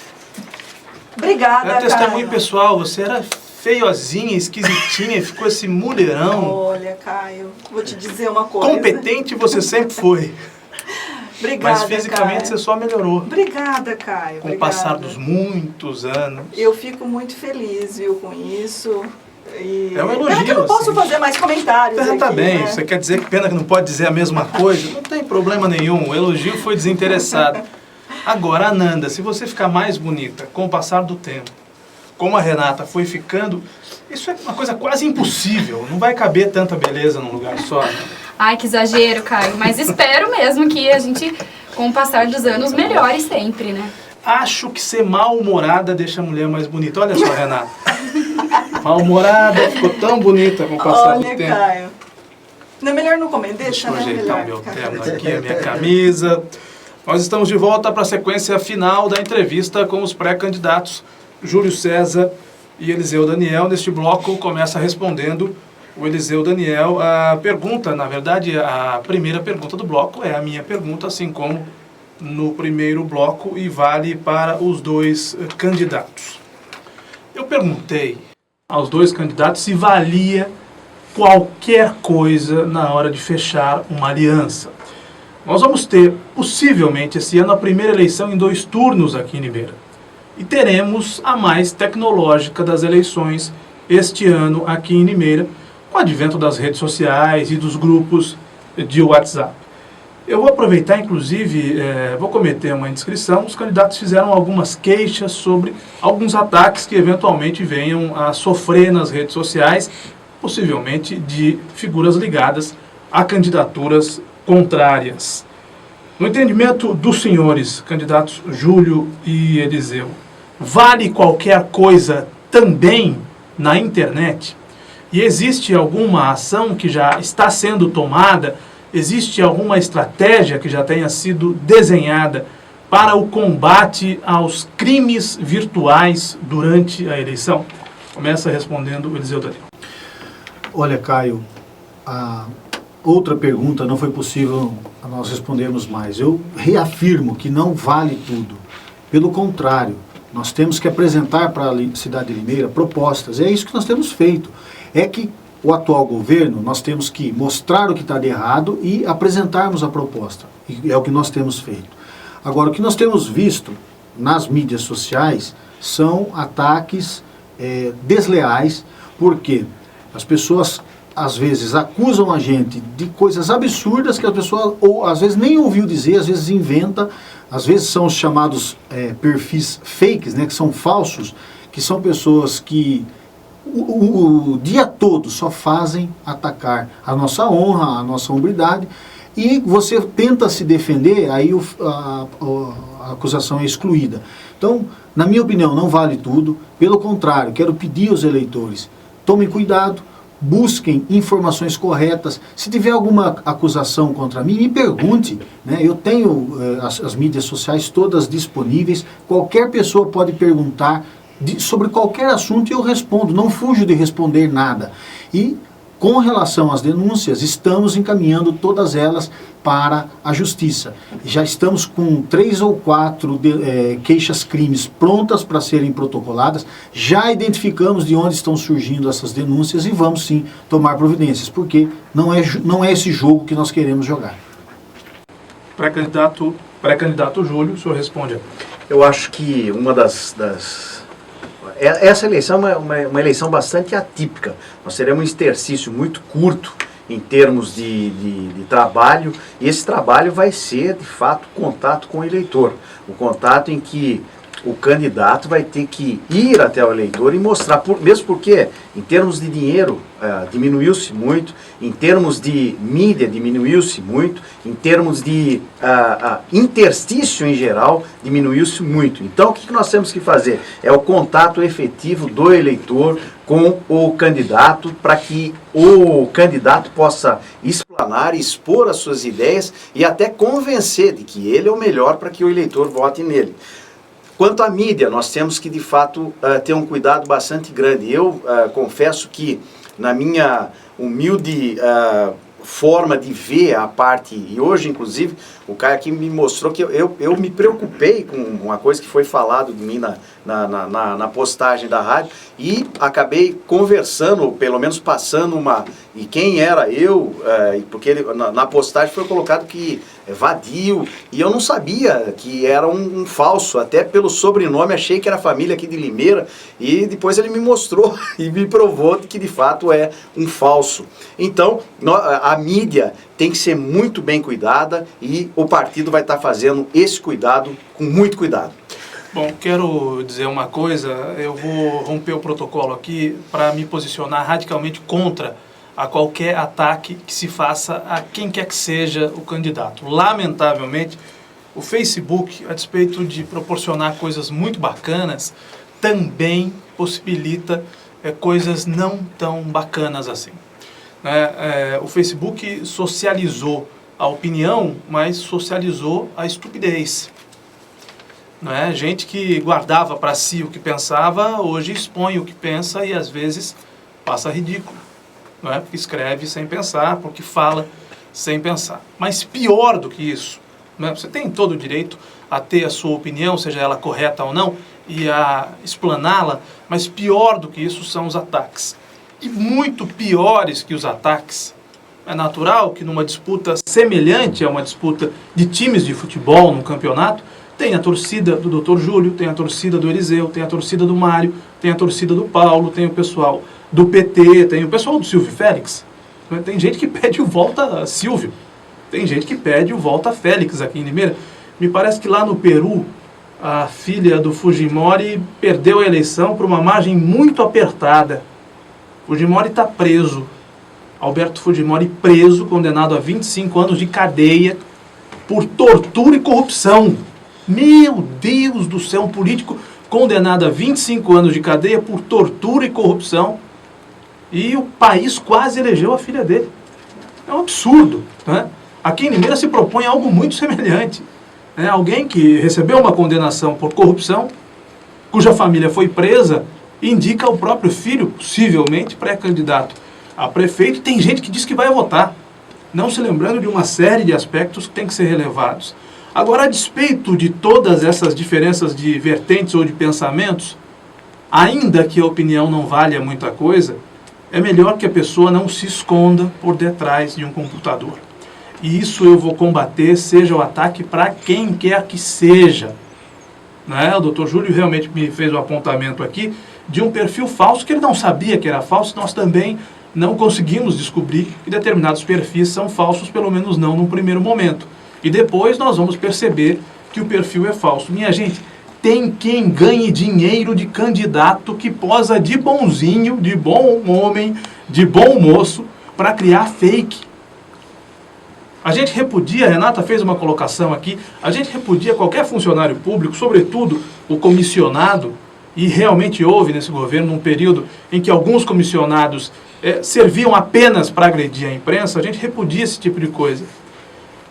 Obrigada, É testemunho Caio. pessoal. Você era feiozinha, esquisitinha, e ficou esse mulherão. Olha, Caio, vou te dizer uma coisa. Competente você sempre foi. Obrigada, Mas fisicamente Caio. você só melhorou. Obrigada, Caio. Com o obrigada. passar dos muitos anos. Eu fico muito feliz, viu, com isso. E... É um elogio, Pena que eu não posso assim. fazer mais comentários Tá aqui, bem, né? você quer dizer que pena que não pode dizer a mesma coisa? Não tem problema nenhum, o elogio foi desinteressado. Agora, Ananda, se você ficar mais bonita com o passar do tempo, como a Renata foi ficando, isso é uma coisa quase impossível, não vai caber tanta beleza num lugar só. Ai, que exagero, Caio. Mas espero mesmo que a gente, com o passar dos anos, melhore sempre, né? Acho que ser mal-humorada deixa a mulher mais bonita. Olha só, Renata. Mal-humorada, ficou tão bonita com o passar do Olha, tempo. Caio. Não é melhor não comer, deixa, Deixa eu né? ajeitar Melhor o meu ficar terno com- aqui, a minha camisa. Nós estamos de volta para a sequência final da entrevista com os pré-candidatos Júlio César e Eliseu Daniel. Neste bloco começa respondendo o Eliseu Daniel. A pergunta, na verdade, a primeira pergunta do bloco é a minha pergunta, assim como no primeiro bloco, e vale para os dois candidatos. Eu perguntei aos dois candidatos se valia qualquer coisa na hora de fechar uma aliança. Nós vamos ter, possivelmente, esse ano, a primeira eleição em 2 turnos aqui em Limeira. E teremos a mais tecnológica das eleições este ano aqui em Limeira, com o advento das redes sociais e dos grupos de WhatsApp. Eu vou aproveitar, inclusive, vou cometer uma indiscrição. Os candidatos fizeram algumas queixas sobre alguns ataques que eventualmente venham a sofrer nas redes sociais, possivelmente de figuras ligadas a candidaturas contrárias. No entendimento dos senhores candidatos Júlio e Eliseu, vale qualquer coisa também na internet? E existe alguma ação que já está sendo tomada? Existe alguma estratégia que já tenha sido desenhada para o combate aos crimes virtuais durante a eleição? Começa respondendo o Eliseu Daniel. Olha, Caio, a outra pergunta não foi possível nós respondermos mais. Eu reafirmo que não vale tudo. Pelo contrário, nós temos que apresentar para a cidade de Limeira propostas. É isso que nós temos feito. É que o atual governo, nós temos que mostrar o que está de errado e apresentarmos a proposta. E é o que nós temos feito. Agora, o que nós temos visto nas mídias sociais são ataques desleais, porque as pessoas às vezes acusam a gente de coisas absurdas que a pessoa ou às vezes nem ouviu dizer, às vezes inventa, às vezes são os chamados perfis fakes, né, que são falsos, que são pessoas que o dia todo só fazem atacar a nossa honra, a nossa hombridade, e você tenta se defender, aí a acusação é excluída. Então, na minha opinião, não vale tudo. Pelo contrário, quero pedir aos eleitores, tomem cuidado, busquem informações corretas. Se tiver alguma acusação contra mim, me pergunte, né? Eu tenho as mídias sociais todas disponíveis, qualquer pessoa pode perguntar sobre qualquer assunto e eu respondo, não fujo de responder nada. E com relação às denúncias, estamos encaminhando todas elas para a Justiça. Já estamos com 3 ou 4 queixas-crimes prontas para serem protocoladas, já identificamos de onde estão surgindo essas denúncias e vamos sim tomar providências, porque não é esse jogo que nós queremos jogar. Pré-candidato Júlio, o senhor responde. Eu acho que uma essa eleição é uma eleição bastante atípica. Nós teremos um exercício muito curto em termos de trabalho, e esse trabalho vai ser, de fato, contato com o eleitor. O contato em que o candidato vai ter que ir até o eleitor e mostrar, mesmo porque, em termos de dinheiro, diminuiu-se muito, em termos de mídia, diminuiu-se muito, em termos de interstício em geral, diminuiu-se muito. Então, o que nós temos que fazer? É o contato efetivo do eleitor com o candidato, para que o candidato possa explanar, expor as suas ideias e até convencer de que ele é o melhor para que o eleitor vote nele. Quanto à mídia, nós temos que, de fato, ter um cuidado bastante grande. Eu confesso que, na minha humilde forma de ver a parte, e hoje, inclusive, o cara aqui me mostrou que eu me preocupei com uma coisa que foi falado de mim na postagem da rádio, e acabei conversando, pelo menos passando e quem era eu, porque na postagem foi colocado que vadio, e eu não sabia que era um falso, até pelo sobrenome achei que era família aqui de Limeira, e depois ele me mostrou e me provou que de fato é um falso. Então, a mídia tem que ser muito bem cuidada, e o partido vai estar fazendo esse cuidado com muito cuidado. Bom, quero dizer uma coisa, eu vou romper o protocolo aqui para me posicionar radicalmente contra a qualquer ataque que se faça a quem quer que seja o candidato. Lamentavelmente, o Facebook, a despeito de proporcionar coisas muito bacanas, também possibilita coisas não tão bacanas assim. O Facebook socializou a opinião, mas socializou a estupidez. Gente que guardava para si o que pensava, hoje expõe o que pensa e às vezes passa ridículo. Porque escreve sem pensar, porque fala sem pensar. Mas pior do que isso, você tem todo o direito a ter a sua opinião, seja ela correta ou não, e a explaná-la, mas pior do que isso são os ataques. E muito piores que os ataques. É natural que numa disputa semelhante a uma disputa de times de futebol no campeonato, tem a torcida do Dr. Júlio, tem a torcida do Eliseu, tem a torcida do Mário, tem a torcida do Paulo, tem o pessoal do PT, tem o pessoal do Silvio Félix. Tem gente que pede o volta Silvio, tem gente que pede o volta Félix aqui em Limeira. Me parece que lá no Peru, a filha do Fujimori perdeu a eleição por uma margem muito apertada. Fujimori está preso. Alberto Fujimori preso, condenado a 25 anos de cadeia por tortura e corrupção. Meu Deus do céu, um político condenado a 25 anos de cadeia por tortura e corrupção. E o país quase elegeu a filha dele. É um absurdo. Aqui em Limeira se propõe algo muito semelhante. Alguém que recebeu uma condenação por corrupção, cuja família foi presa, indica o próprio filho, possivelmente pré-candidato a prefeito. Tem gente que diz que vai votar, não se lembrando de uma série de aspectos que têm que ser relevados. Agora, a despeito de todas essas diferenças de vertentes ou de pensamentos, ainda que a opinião não valha muita coisa, é melhor que a pessoa não se esconda por detrás de um computador. E isso eu vou combater, seja o ataque para quem quer que seja. O Dr. Júlio realmente me fez um apontamento aqui de um perfil falso, que ele não sabia que era falso. Nós também não conseguimos descobrir que determinados perfis são falsos, pelo menos não no primeiro momento. E depois nós vamos perceber que o perfil é falso. Minha gente, tem quem ganhe dinheiro de candidato que posa de bonzinho, de bom homem, de bom moço, para criar fake. A gente repudia, a Renata fez uma colocação aqui, a gente repudia qualquer funcionário público, sobretudo o comissionado, e realmente houve nesse governo um período em que alguns comissionados serviam apenas para agredir a imprensa, a gente repudia esse tipo de coisa.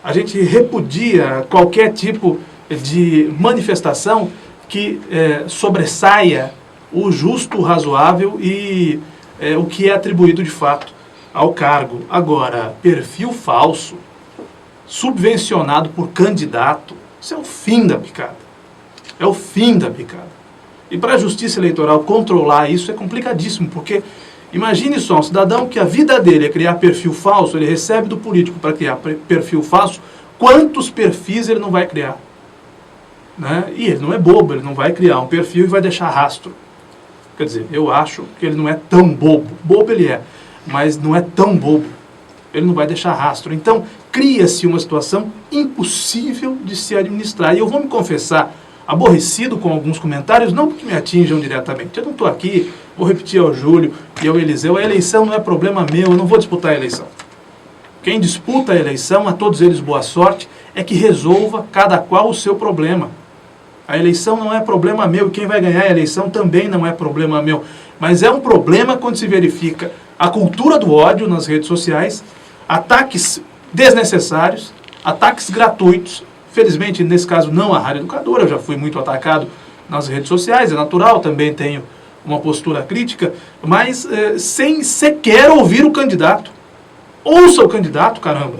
A gente repudia qualquer tipo de manifestação que sobressaia o justo, o razoável e o que é atribuído de fato ao cargo. Agora, perfil falso, subvencionado por candidato, isso é o fim da picada. É o fim da picada. E para a Justiça Eleitoral controlar isso é complicadíssimo, porque imagine só, um cidadão que a vida dele é criar perfil falso, ele recebe do político para criar perfil falso, quantos perfis ele não vai criar? Né? E ele não é bobo, ele não vai criar um perfil e vai deixar rastro. Quer dizer, eu acho que ele não é tão bobo. Bobo ele é, mas não é tão bobo. Ele não vai deixar rastro. Então, cria-se uma situação impossível de se administrar. E eu vou me confessar aborrecido com alguns comentários, não porque me atinjam diretamente. Eu não estou aqui, vou repetir ao Júlio e ao Eliseu, a eleição não é problema meu, eu não vou disputar a eleição. Quem disputa a eleição, a todos eles boa sorte, é que resolva cada qual o seu problema. A eleição não é problema meu, e quem vai ganhar a eleição também não é problema meu. Mas é um problema quando se verifica a cultura do ódio nas redes sociais, ataques desnecessários, ataques gratuitos. Felizmente, nesse caso, não a Rádio Educadora, eu já fui muito atacado nas redes sociais, é natural, também tenho uma postura crítica, mas sem sequer ouvir o candidato. Ouça o candidato, caramba.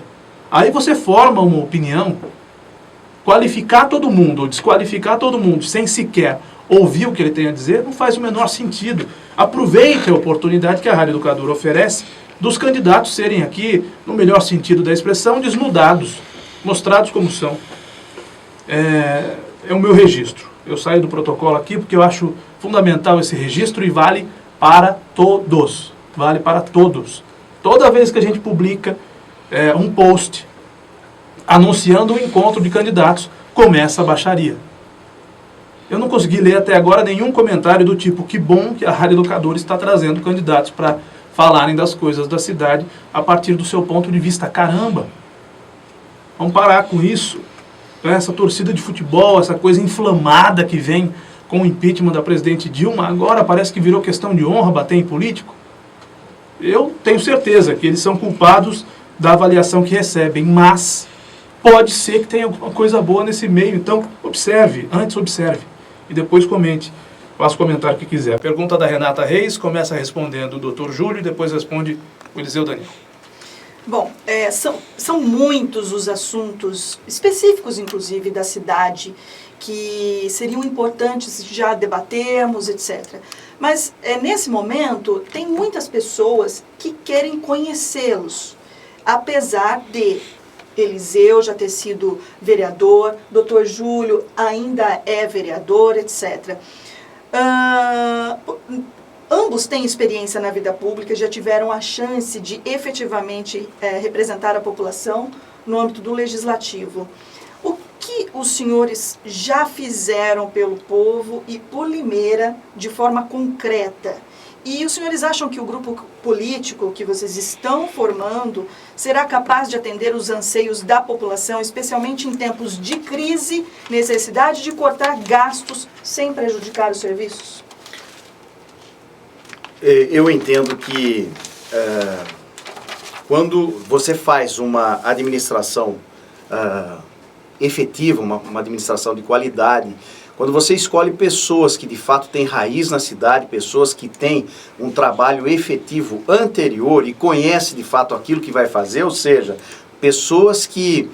Aí você forma uma opinião. Qualificar todo mundo ou desqualificar todo mundo sem sequer ouvir o que ele tem a dizer não faz o menor sentido. Aproveite a oportunidade que a Rádio Educadora oferece dos candidatos serem aqui, no melhor sentido da expressão, desnudados, mostrados como são. É o meu registro. Eu saio do protocolo aqui porque eu acho fundamental esse registro e vale para todos. Vale para todos. Toda vez que a gente publica um post anunciando o encontro de candidatos, começa a baixaria. Eu não consegui ler até agora nenhum comentário do tipo, que bom que a Rádio Educadora está trazendo candidatos para falarem das coisas da cidade a partir do seu ponto de vista. Caramba! Vamos parar com isso. Essa torcida de futebol, essa coisa inflamada que vem com o impeachment da presidente Dilma, agora parece que virou questão de honra bater em político. Eu tenho certeza que eles são culpados da avaliação que recebem, mas pode ser que tenha alguma coisa boa nesse meio. Então, observe, antes observe e depois comente. Faça o comentário que quiser. Pergunta da Renata Reis, começa respondendo o Dr. Júlio e depois responde o Eliseu Daniel. Bom, são muitos os assuntos específicos, inclusive, da cidade, que seriam importantes já debatermos, etc. Mas, nesse momento, tem muitas pessoas que querem conhecê-los, apesar de Eliseu já ter sido vereador, Dr. Júlio ainda é vereador, etc. Ambos têm experiência na vida pública, já tiveram a chance de efetivamente representar a população no âmbito do legislativo. O que os senhores já fizeram pelo povo e por Limeira de forma concreta? E os senhores acham que o grupo político que vocês estão formando será capaz de atender os anseios da população, especialmente em tempos de crise, necessidade de cortar gastos sem prejudicar os serviços? Eu entendo que quando você faz uma administração efetiva, uma administração de qualidade, quando você escolhe pessoas que de fato têm raiz na cidade, pessoas que têm um trabalho efetivo anterior e conhecem de fato aquilo que vai fazer, ou seja, pessoas que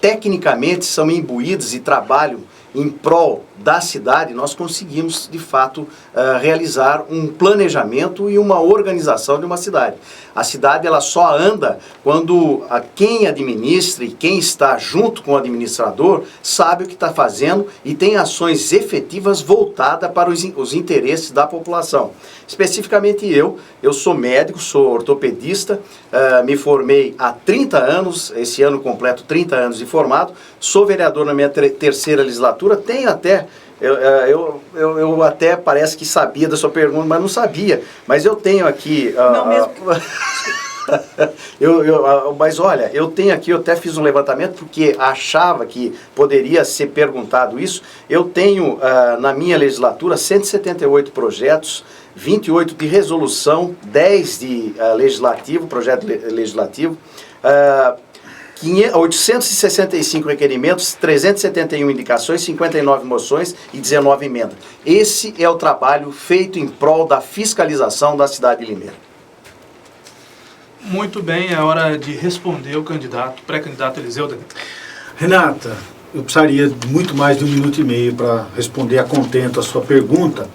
tecnicamente são imbuídas e trabalham em prol da cidade, nós conseguimos de fato realizar um planejamento e uma organização de uma cidade. A cidade ela só anda quando quem administra e quem está junto com o administrador sabe o que está fazendo e tem ações efetivas voltadas para os interesses da população. Especificamente eu sou médico, sou ortopedista, me formei há 30 anos, esse ano completo 30 anos de formado, sou vereador na minha terceira legislatura, tenho até... Eu até parece que sabia da sua pergunta, mas não sabia. Mas eu tenho aqui... Não mesmo. Mas olha, eu tenho aqui, eu até fiz um levantamento porque achava que poderia ser perguntado isso. Eu tenho na minha legislatura 178 projetos, 28 de resolução, 10 de legislativo, projeto legislativo, 865 requerimentos, 371 indicações, 59 moções e 19 emendas. Esse é o trabalho feito em prol da fiscalização da cidade de Limeira. Muito bem, é hora de responder o pré-candidato Eliseu Danilo. Renata, eu precisaria de muito mais de 1 minuto e meio para responder a contento a sua pergunta,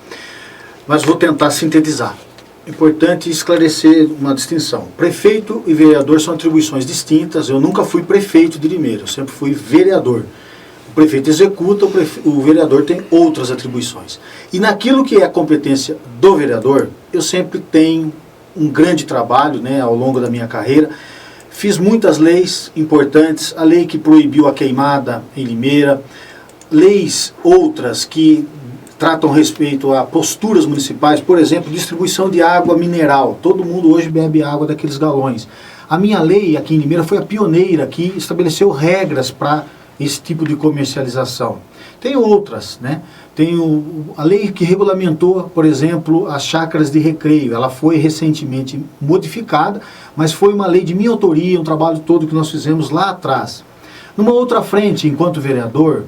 mas vou tentar sintetizar. É importante esclarecer uma distinção. Prefeito e vereador são atribuições distintas. Eu nunca fui prefeito de Limeira, eu sempre fui vereador. O prefeito executa, o vereador tem outras atribuições. E naquilo que é a competência do vereador, eu sempre tenho um grande trabalho, né, ao longo da minha carreira. Fiz muitas leis importantes, a lei que proibiu a queimada em Limeira, leis outras que tratam respeito a posturas municipais, por exemplo, distribuição de água mineral. Todo mundo hoje bebe água daqueles galões. A minha lei aqui em Limeira foi a pioneira que estabeleceu regras para esse tipo de comercialização. Tem outras, né? Tem a lei que regulamentou, por exemplo, as chácaras de recreio. Ela foi recentemente modificada, mas foi uma lei de minha autoria, um trabalho todo que nós fizemos lá atrás. Numa outra frente, enquanto vereador,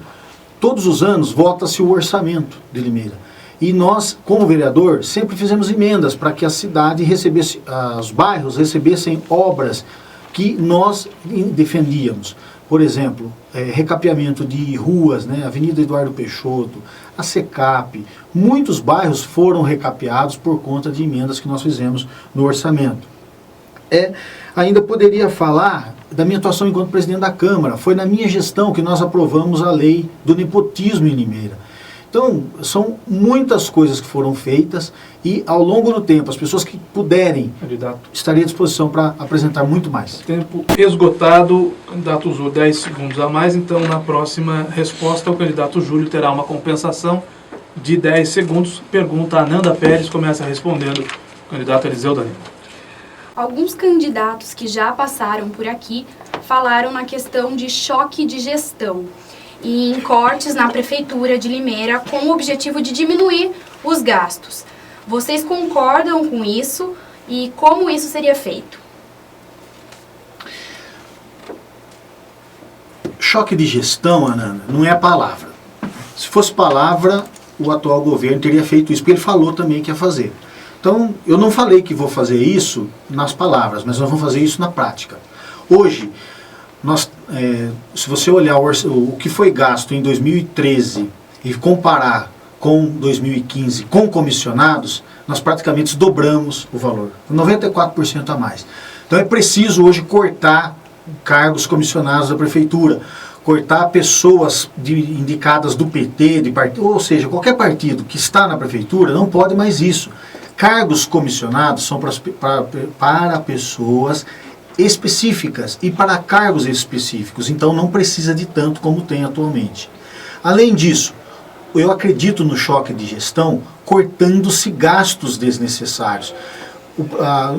todos os anos vota-se o orçamento de Limeira. E nós, como vereador, sempre fizemos emendas para que a cidade recebesse, os bairros recebessem obras que nós defendíamos. Por exemplo, recapeamento de ruas, né, Avenida Eduardo Peixoto, a SECAP. Muitos bairros foram recapeados por conta de emendas que nós fizemos no orçamento. Ainda poderia falar da minha atuação enquanto presidente da Câmara. Foi na minha gestão que nós aprovamos a lei do nepotismo em Limeira. Então, são muitas coisas que foram feitas e, ao longo do tempo, as pessoas que puderem, estaria à disposição para apresentar muito mais. Tempo esgotado, o candidato usou 10 segundos a mais, então, na próxima resposta, o candidato Júlio terá uma compensação de 10 segundos. Pergunta a Ananda Pérez, começa respondendo o candidato Eliseu Danilo. Alguns candidatos que já passaram por aqui falaram na questão de choque de gestão e em cortes na Prefeitura de Limeira com o objetivo de diminuir os gastos. Vocês concordam com isso e como isso seria feito? Choque de gestão, Ananda, não é a palavra. Se fosse palavra, o atual governo teria feito isso, porque ele falou também que ia fazer. Então, eu não falei que vou fazer isso nas palavras, mas nós vamos fazer isso na prática. Hoje, se você olhar o que foi gasto em 2013 e comparar com 2015 com comissionados, nós praticamente dobramos o valor, 94% a mais. Então é preciso hoje cortar cargos comissionados da Prefeitura, cortar pessoas indicadas do PT, ou seja, qualquer partido que está na Prefeitura não pode mais isso. Cargos comissionados são para pessoas específicas e para cargos específicos, então não precisa de tanto como tem atualmente. Além disso, eu acredito no choque de gestão cortando-se gastos desnecessários.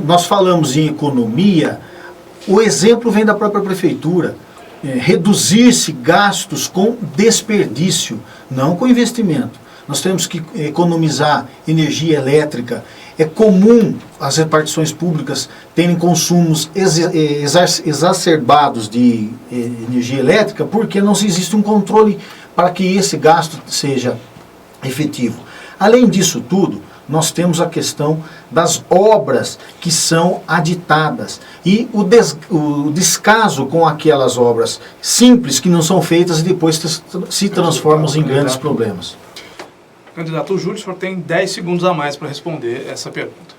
Nós falamos em economia, o exemplo vem da própria Prefeitura. Reduzir-se gastos com desperdício, não com investimento. Nós temos que economizar energia elétrica. É comum as repartições públicas terem consumos exacerbados de energia elétrica porque não existe um controle para que esse gasto seja efetivo. Além disso tudo, nós temos a questão das obras que são aditadas e o descaso com aquelas obras simples que não são feitas e depois se transformam em grandes problemas. Candidato Júlio, o senhor tem 10 segundos a mais para responder essa pergunta.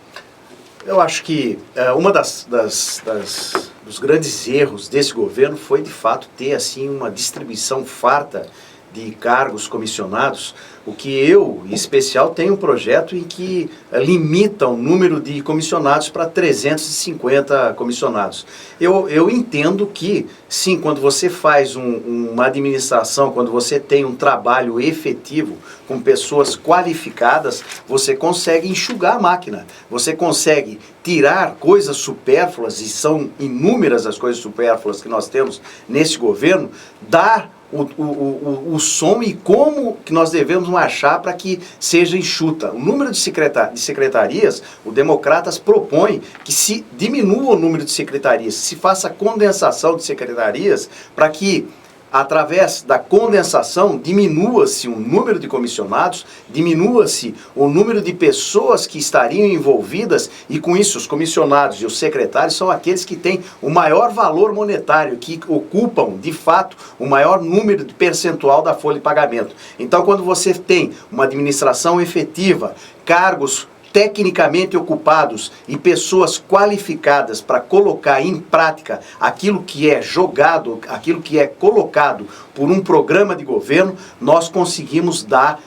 Eu acho que uma dos grandes erros desse governo foi, de fato, ter assim uma distribuição farta de cargos comissionados, o que eu, em especial, tenho um projeto em que limita o número de comissionados para 350 comissionados. Eu entendo que, sim, quando você faz uma administração, quando você tem um trabalho efetivo, com pessoas qualificadas, você consegue enxugar a máquina, você consegue tirar coisas supérfluas, e são inúmeras as coisas supérfluas que nós temos nesse governo, dar o som e como que nós devemos marchar para que seja enxuta. O número de secretarias, o Democratas propõe que se diminua o número de secretarias, se faça condensação de secretarias para que, através da condensação, diminua-se o número de comissionados, diminua-se o número de pessoas que estariam envolvidas, e com isso os comissionados e os secretários são aqueles que têm o maior valor monetário, que ocupam, de fato, o maior número de percentual da folha de pagamento. Então, quando você tem uma administração efetiva, cargos tecnicamente ocupados e pessoas qualificadas para colocar em prática aquilo que é jogado, aquilo que é colocado por um programa de governo, nós conseguimos dar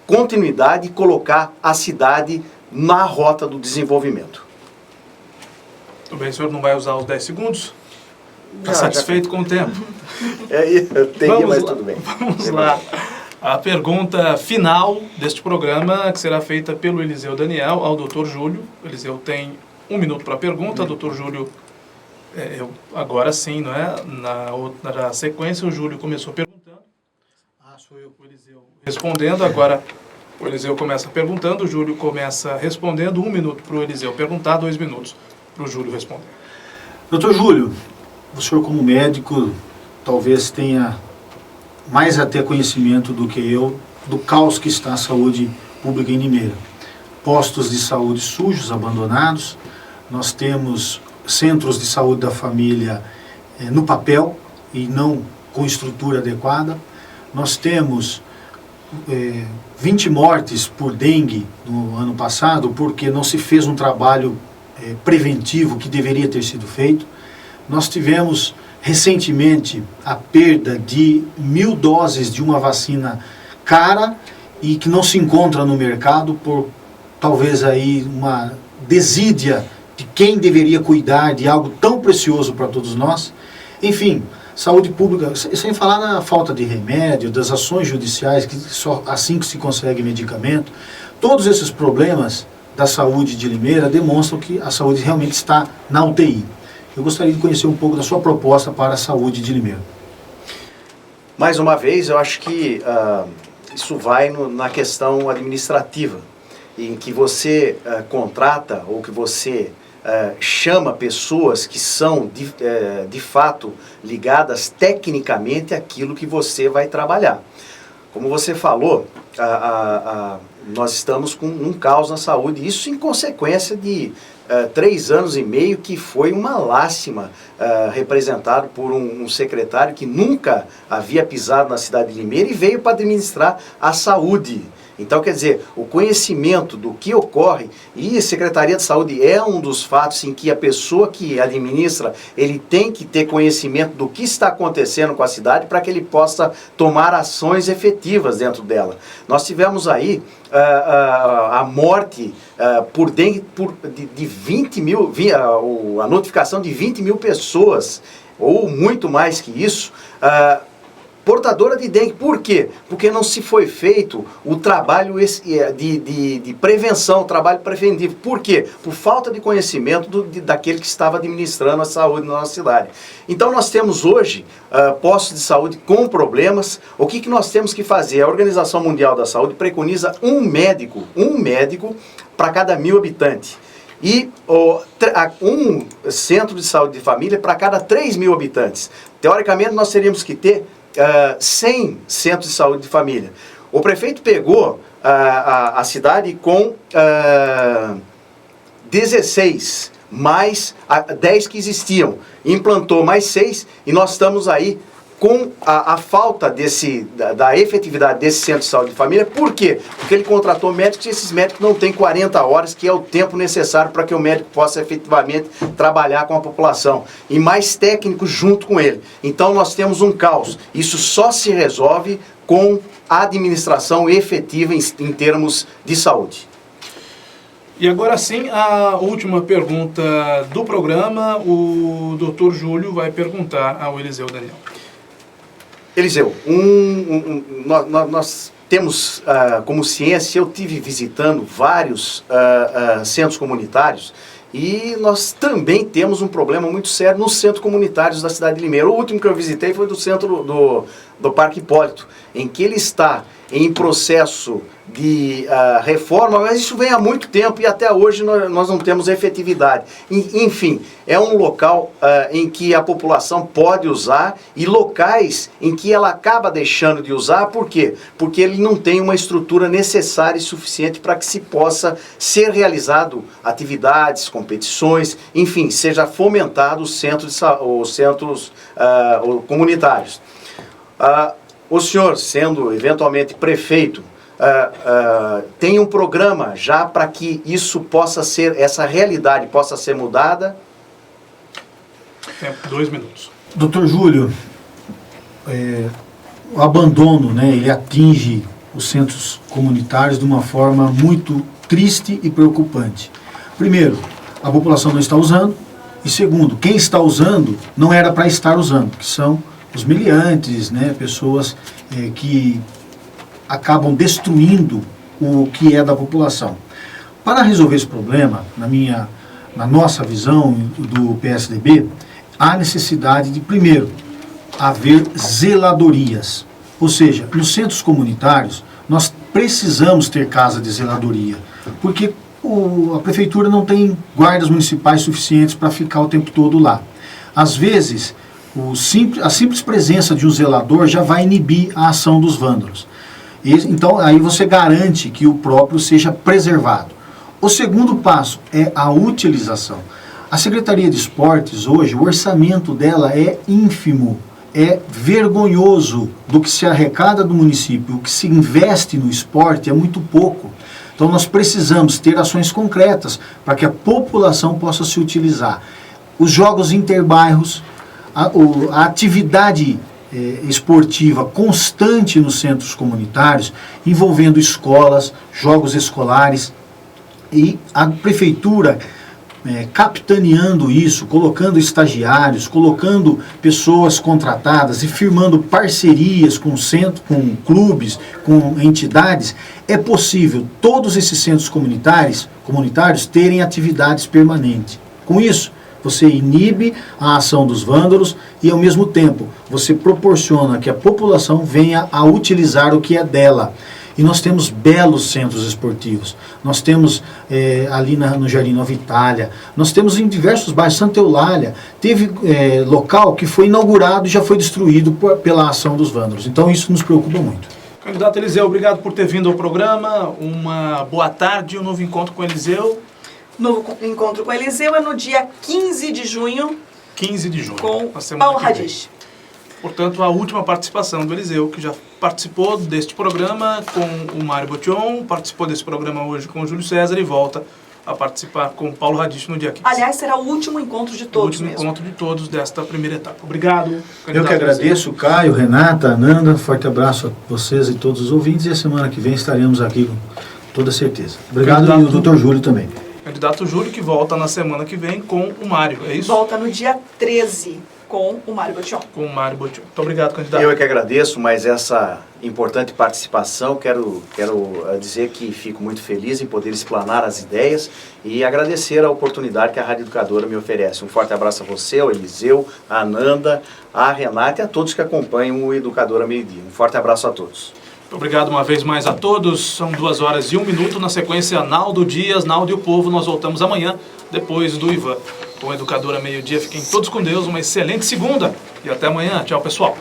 continuidade e colocar a cidade na rota do desenvolvimento. Tudo bem, o senhor não vai usar os 10 segundos? Está satisfeito com o tempo? Eu teria, mas tudo bem. Vamos lá. A pergunta final deste programa, que será feita pelo Eliseu Daniel ao Dr. Júlio. O Eliseu tem 1 minuto para a pergunta. Dr. Júlio, agora sim, não é? Na sequência, o Júlio começou perguntando. Sou eu, o Eliseu, respondendo. Agora, o Eliseu começa perguntando, o Júlio começa respondendo. 1 minuto para o Eliseu perguntar, 2 minutos para o Júlio responder. Dr. Júlio, o senhor como médico talvez tenha mais até conhecimento do que eu do caos que está a saúde pública em Limeira. Postos de saúde sujos, abandonados, nós temos centros de saúde da família no papel e não com estrutura adequada, nós temos 20 mortes por dengue no ano passado porque não se fez um trabalho preventivo que deveria ter sido feito. Nós tivemos recentemente a perda de 1.000 doses de uma vacina cara e que não se encontra no mercado por talvez aí uma desídia de quem deveria cuidar de algo tão precioso para todos nós. Enfim, saúde pública, sem falar na falta de remédio, das ações judiciais, que só assim que se consegue medicamento. Todos esses problemas da saúde de Limeira demonstram que a saúde realmente está na UTI. Eu gostaria de conhecer um pouco da sua proposta para a saúde de Limeira. Mais uma vez, eu acho que isso vai na questão administrativa, em que você contrata ou que você chama pessoas que são de fato ligadas tecnicamente àquilo que você vai trabalhar. Como você falou, nós estamos com um caos na saúde, isso em consequência de 3 anos e meio que foi uma lástima representado por um secretário que nunca havia pisado na cidade de Limeira e veio para administrar a saúde. Então, quer dizer, o conhecimento do que ocorre, e a Secretaria de Saúde é um dos fatos em que a pessoa que administra, ele tem que ter conhecimento do que está acontecendo com a cidade para que ele possa tomar ações efetivas dentro dela. Nós tivemos aí a morte por dengue de 20 mil, a notificação de 20 mil pessoas, ou muito mais que isso, portadora de dengue. Por quê? Porque não se foi feito o trabalho de prevenção, o trabalho preventivo. Por quê? Por falta de conhecimento daquele que estava administrando a saúde na nossa cidade. Então nós temos hoje postos de saúde com problemas. O que nós temos que fazer? A Organização Mundial da Saúde preconiza um médico para cada 1.000 habitantes. E um centro de saúde de família para cada 3.000 habitantes. Teoricamente nós teríamos que ter 100 centros de saúde de família. O prefeito pegou a cidade com 16, mais 10 que existiam, implantou mais 6 e nós estamos aí com a falta da efetividade desse centro de saúde de família. Por quê? Porque ele contratou médicos e esses médicos não têm 40 horas, que é o tempo necessário para que o médico possa efetivamente trabalhar com a população. E mais técnicos junto com ele. Então nós temos um caos. Isso só se resolve com a administração efetiva em termos de saúde. E agora sim, a última pergunta do programa, o Dr. Júlio vai perguntar ao Eliseu Daniel. Eliseu, nós temos como ciência, eu tive visitando vários centros comunitários e nós também temos um problema muito sério nos centros comunitários da cidade de Limeira. O último que eu visitei foi do centro do Parque Hipólito, em que ele está em processo de reforma, mas isso vem há muito tempo e até hoje nós não temos efetividade. Enfim, é um local em que a população pode usar e locais em que ela acaba deixando de usar. Por quê? Porque ele não tem uma estrutura necessária e suficiente para que se possa ser realizado atividades, competições, enfim, seja fomentado os centros comunitários. O senhor, sendo eventualmente prefeito, tem um programa já para que isso possa ser, essa realidade possa ser mudada? Tempo, 2 minutos. Doutor Júlio, o abandono, né, ele atinge os centros comunitários de uma forma muito triste e preocupante. Primeiro, a população não está usando, e segundo, quem está usando não era para estar usando, que são os meliantes, né, pessoas que acabam destruindo o que é da população. Para resolver esse problema, na nossa visão do PSDB, há necessidade de, primeiro, haver zeladorias. Ou seja, nos centros comunitários, nós precisamos ter casa de zeladoria, porque a prefeitura não tem guardas municipais suficientes para ficar o tempo todo lá. Às vezes, a simples presença de um zelador já vai inibir a ação dos vândalos. Então, aí você garante que o próprio seja preservado. O segundo passo é a utilização. A Secretaria de Esportes, hoje, o orçamento dela é ínfimo, é vergonhoso do que se arrecada do município. O que se investe no esporte é muito pouco. Então, nós precisamos ter ações concretas para que a população possa se utilizar. Os jogos interbairros, a atividade esportiva constante nos centros comunitários, envolvendo escolas, jogos escolares, e a prefeitura capitaneando isso, colocando estagiários, colocando pessoas contratadas e firmando parcerias com clubes, com entidades, é possível todos esses centros comunitários terem atividades permanentes. Com isso, você inibe a ação dos vândalos e, ao mesmo tempo, você proporciona que a população venha a utilizar o que é dela. E nós temos belos centros esportivos. Nós temos ali no Jardim Nova Itália, nós temos em diversos bairros. Santa Eulália teve local que foi inaugurado e já foi destruído pela ação dos vândalos. Então isso nos preocupa muito. Candidato Eliseu, obrigado por ter vindo ao programa. Uma boa tarde e um novo encontro com o Eliseu. Novo encontro com o Eliseu é no dia 15 de junho. 15 de junho. Com Paulo Radish. Portanto, a última participação do Eliseu, que já participou deste programa com o Mário Botion, participou desse programa hoje com o Júlio César e volta a participar com o Paulo Radish no dia 15. Aliás, será o último encontro de todos mesmo. O último encontro de todos desta primeira etapa. Obrigado. Eu que agradeço, Caio, Renata, Ananda, forte abraço a vocês e todos os ouvintes, e a semana que vem estaremos aqui com toda certeza. Obrigado, e o doutor Júlio também. Candidato Júlio, que volta na semana que vem com o Mário, é isso? Volta no dia 13 com o Mário Botion. Com o Mário Botion. Muito obrigado, candidato. Eu é que agradeço, mas essa importante participação, quero dizer que fico muito feliz em poder explanar as ideias e agradecer a oportunidade que a Rádio Educadora me oferece. Um forte abraço a você, ao Eliseu, a Ananda, a Renata e a todos que acompanham o Educadora Meio-Dia. Um forte abraço a todos. Obrigado uma vez mais a todos. São 2 horas e 1 minuto. Na sequência, Naldo Dias, Naldo e o Povo. Nós voltamos amanhã, depois do Ivan. Com a Educadora Meio-Dia. Fiquem todos com Deus. Uma excelente segunda. E até amanhã. Tchau, pessoal.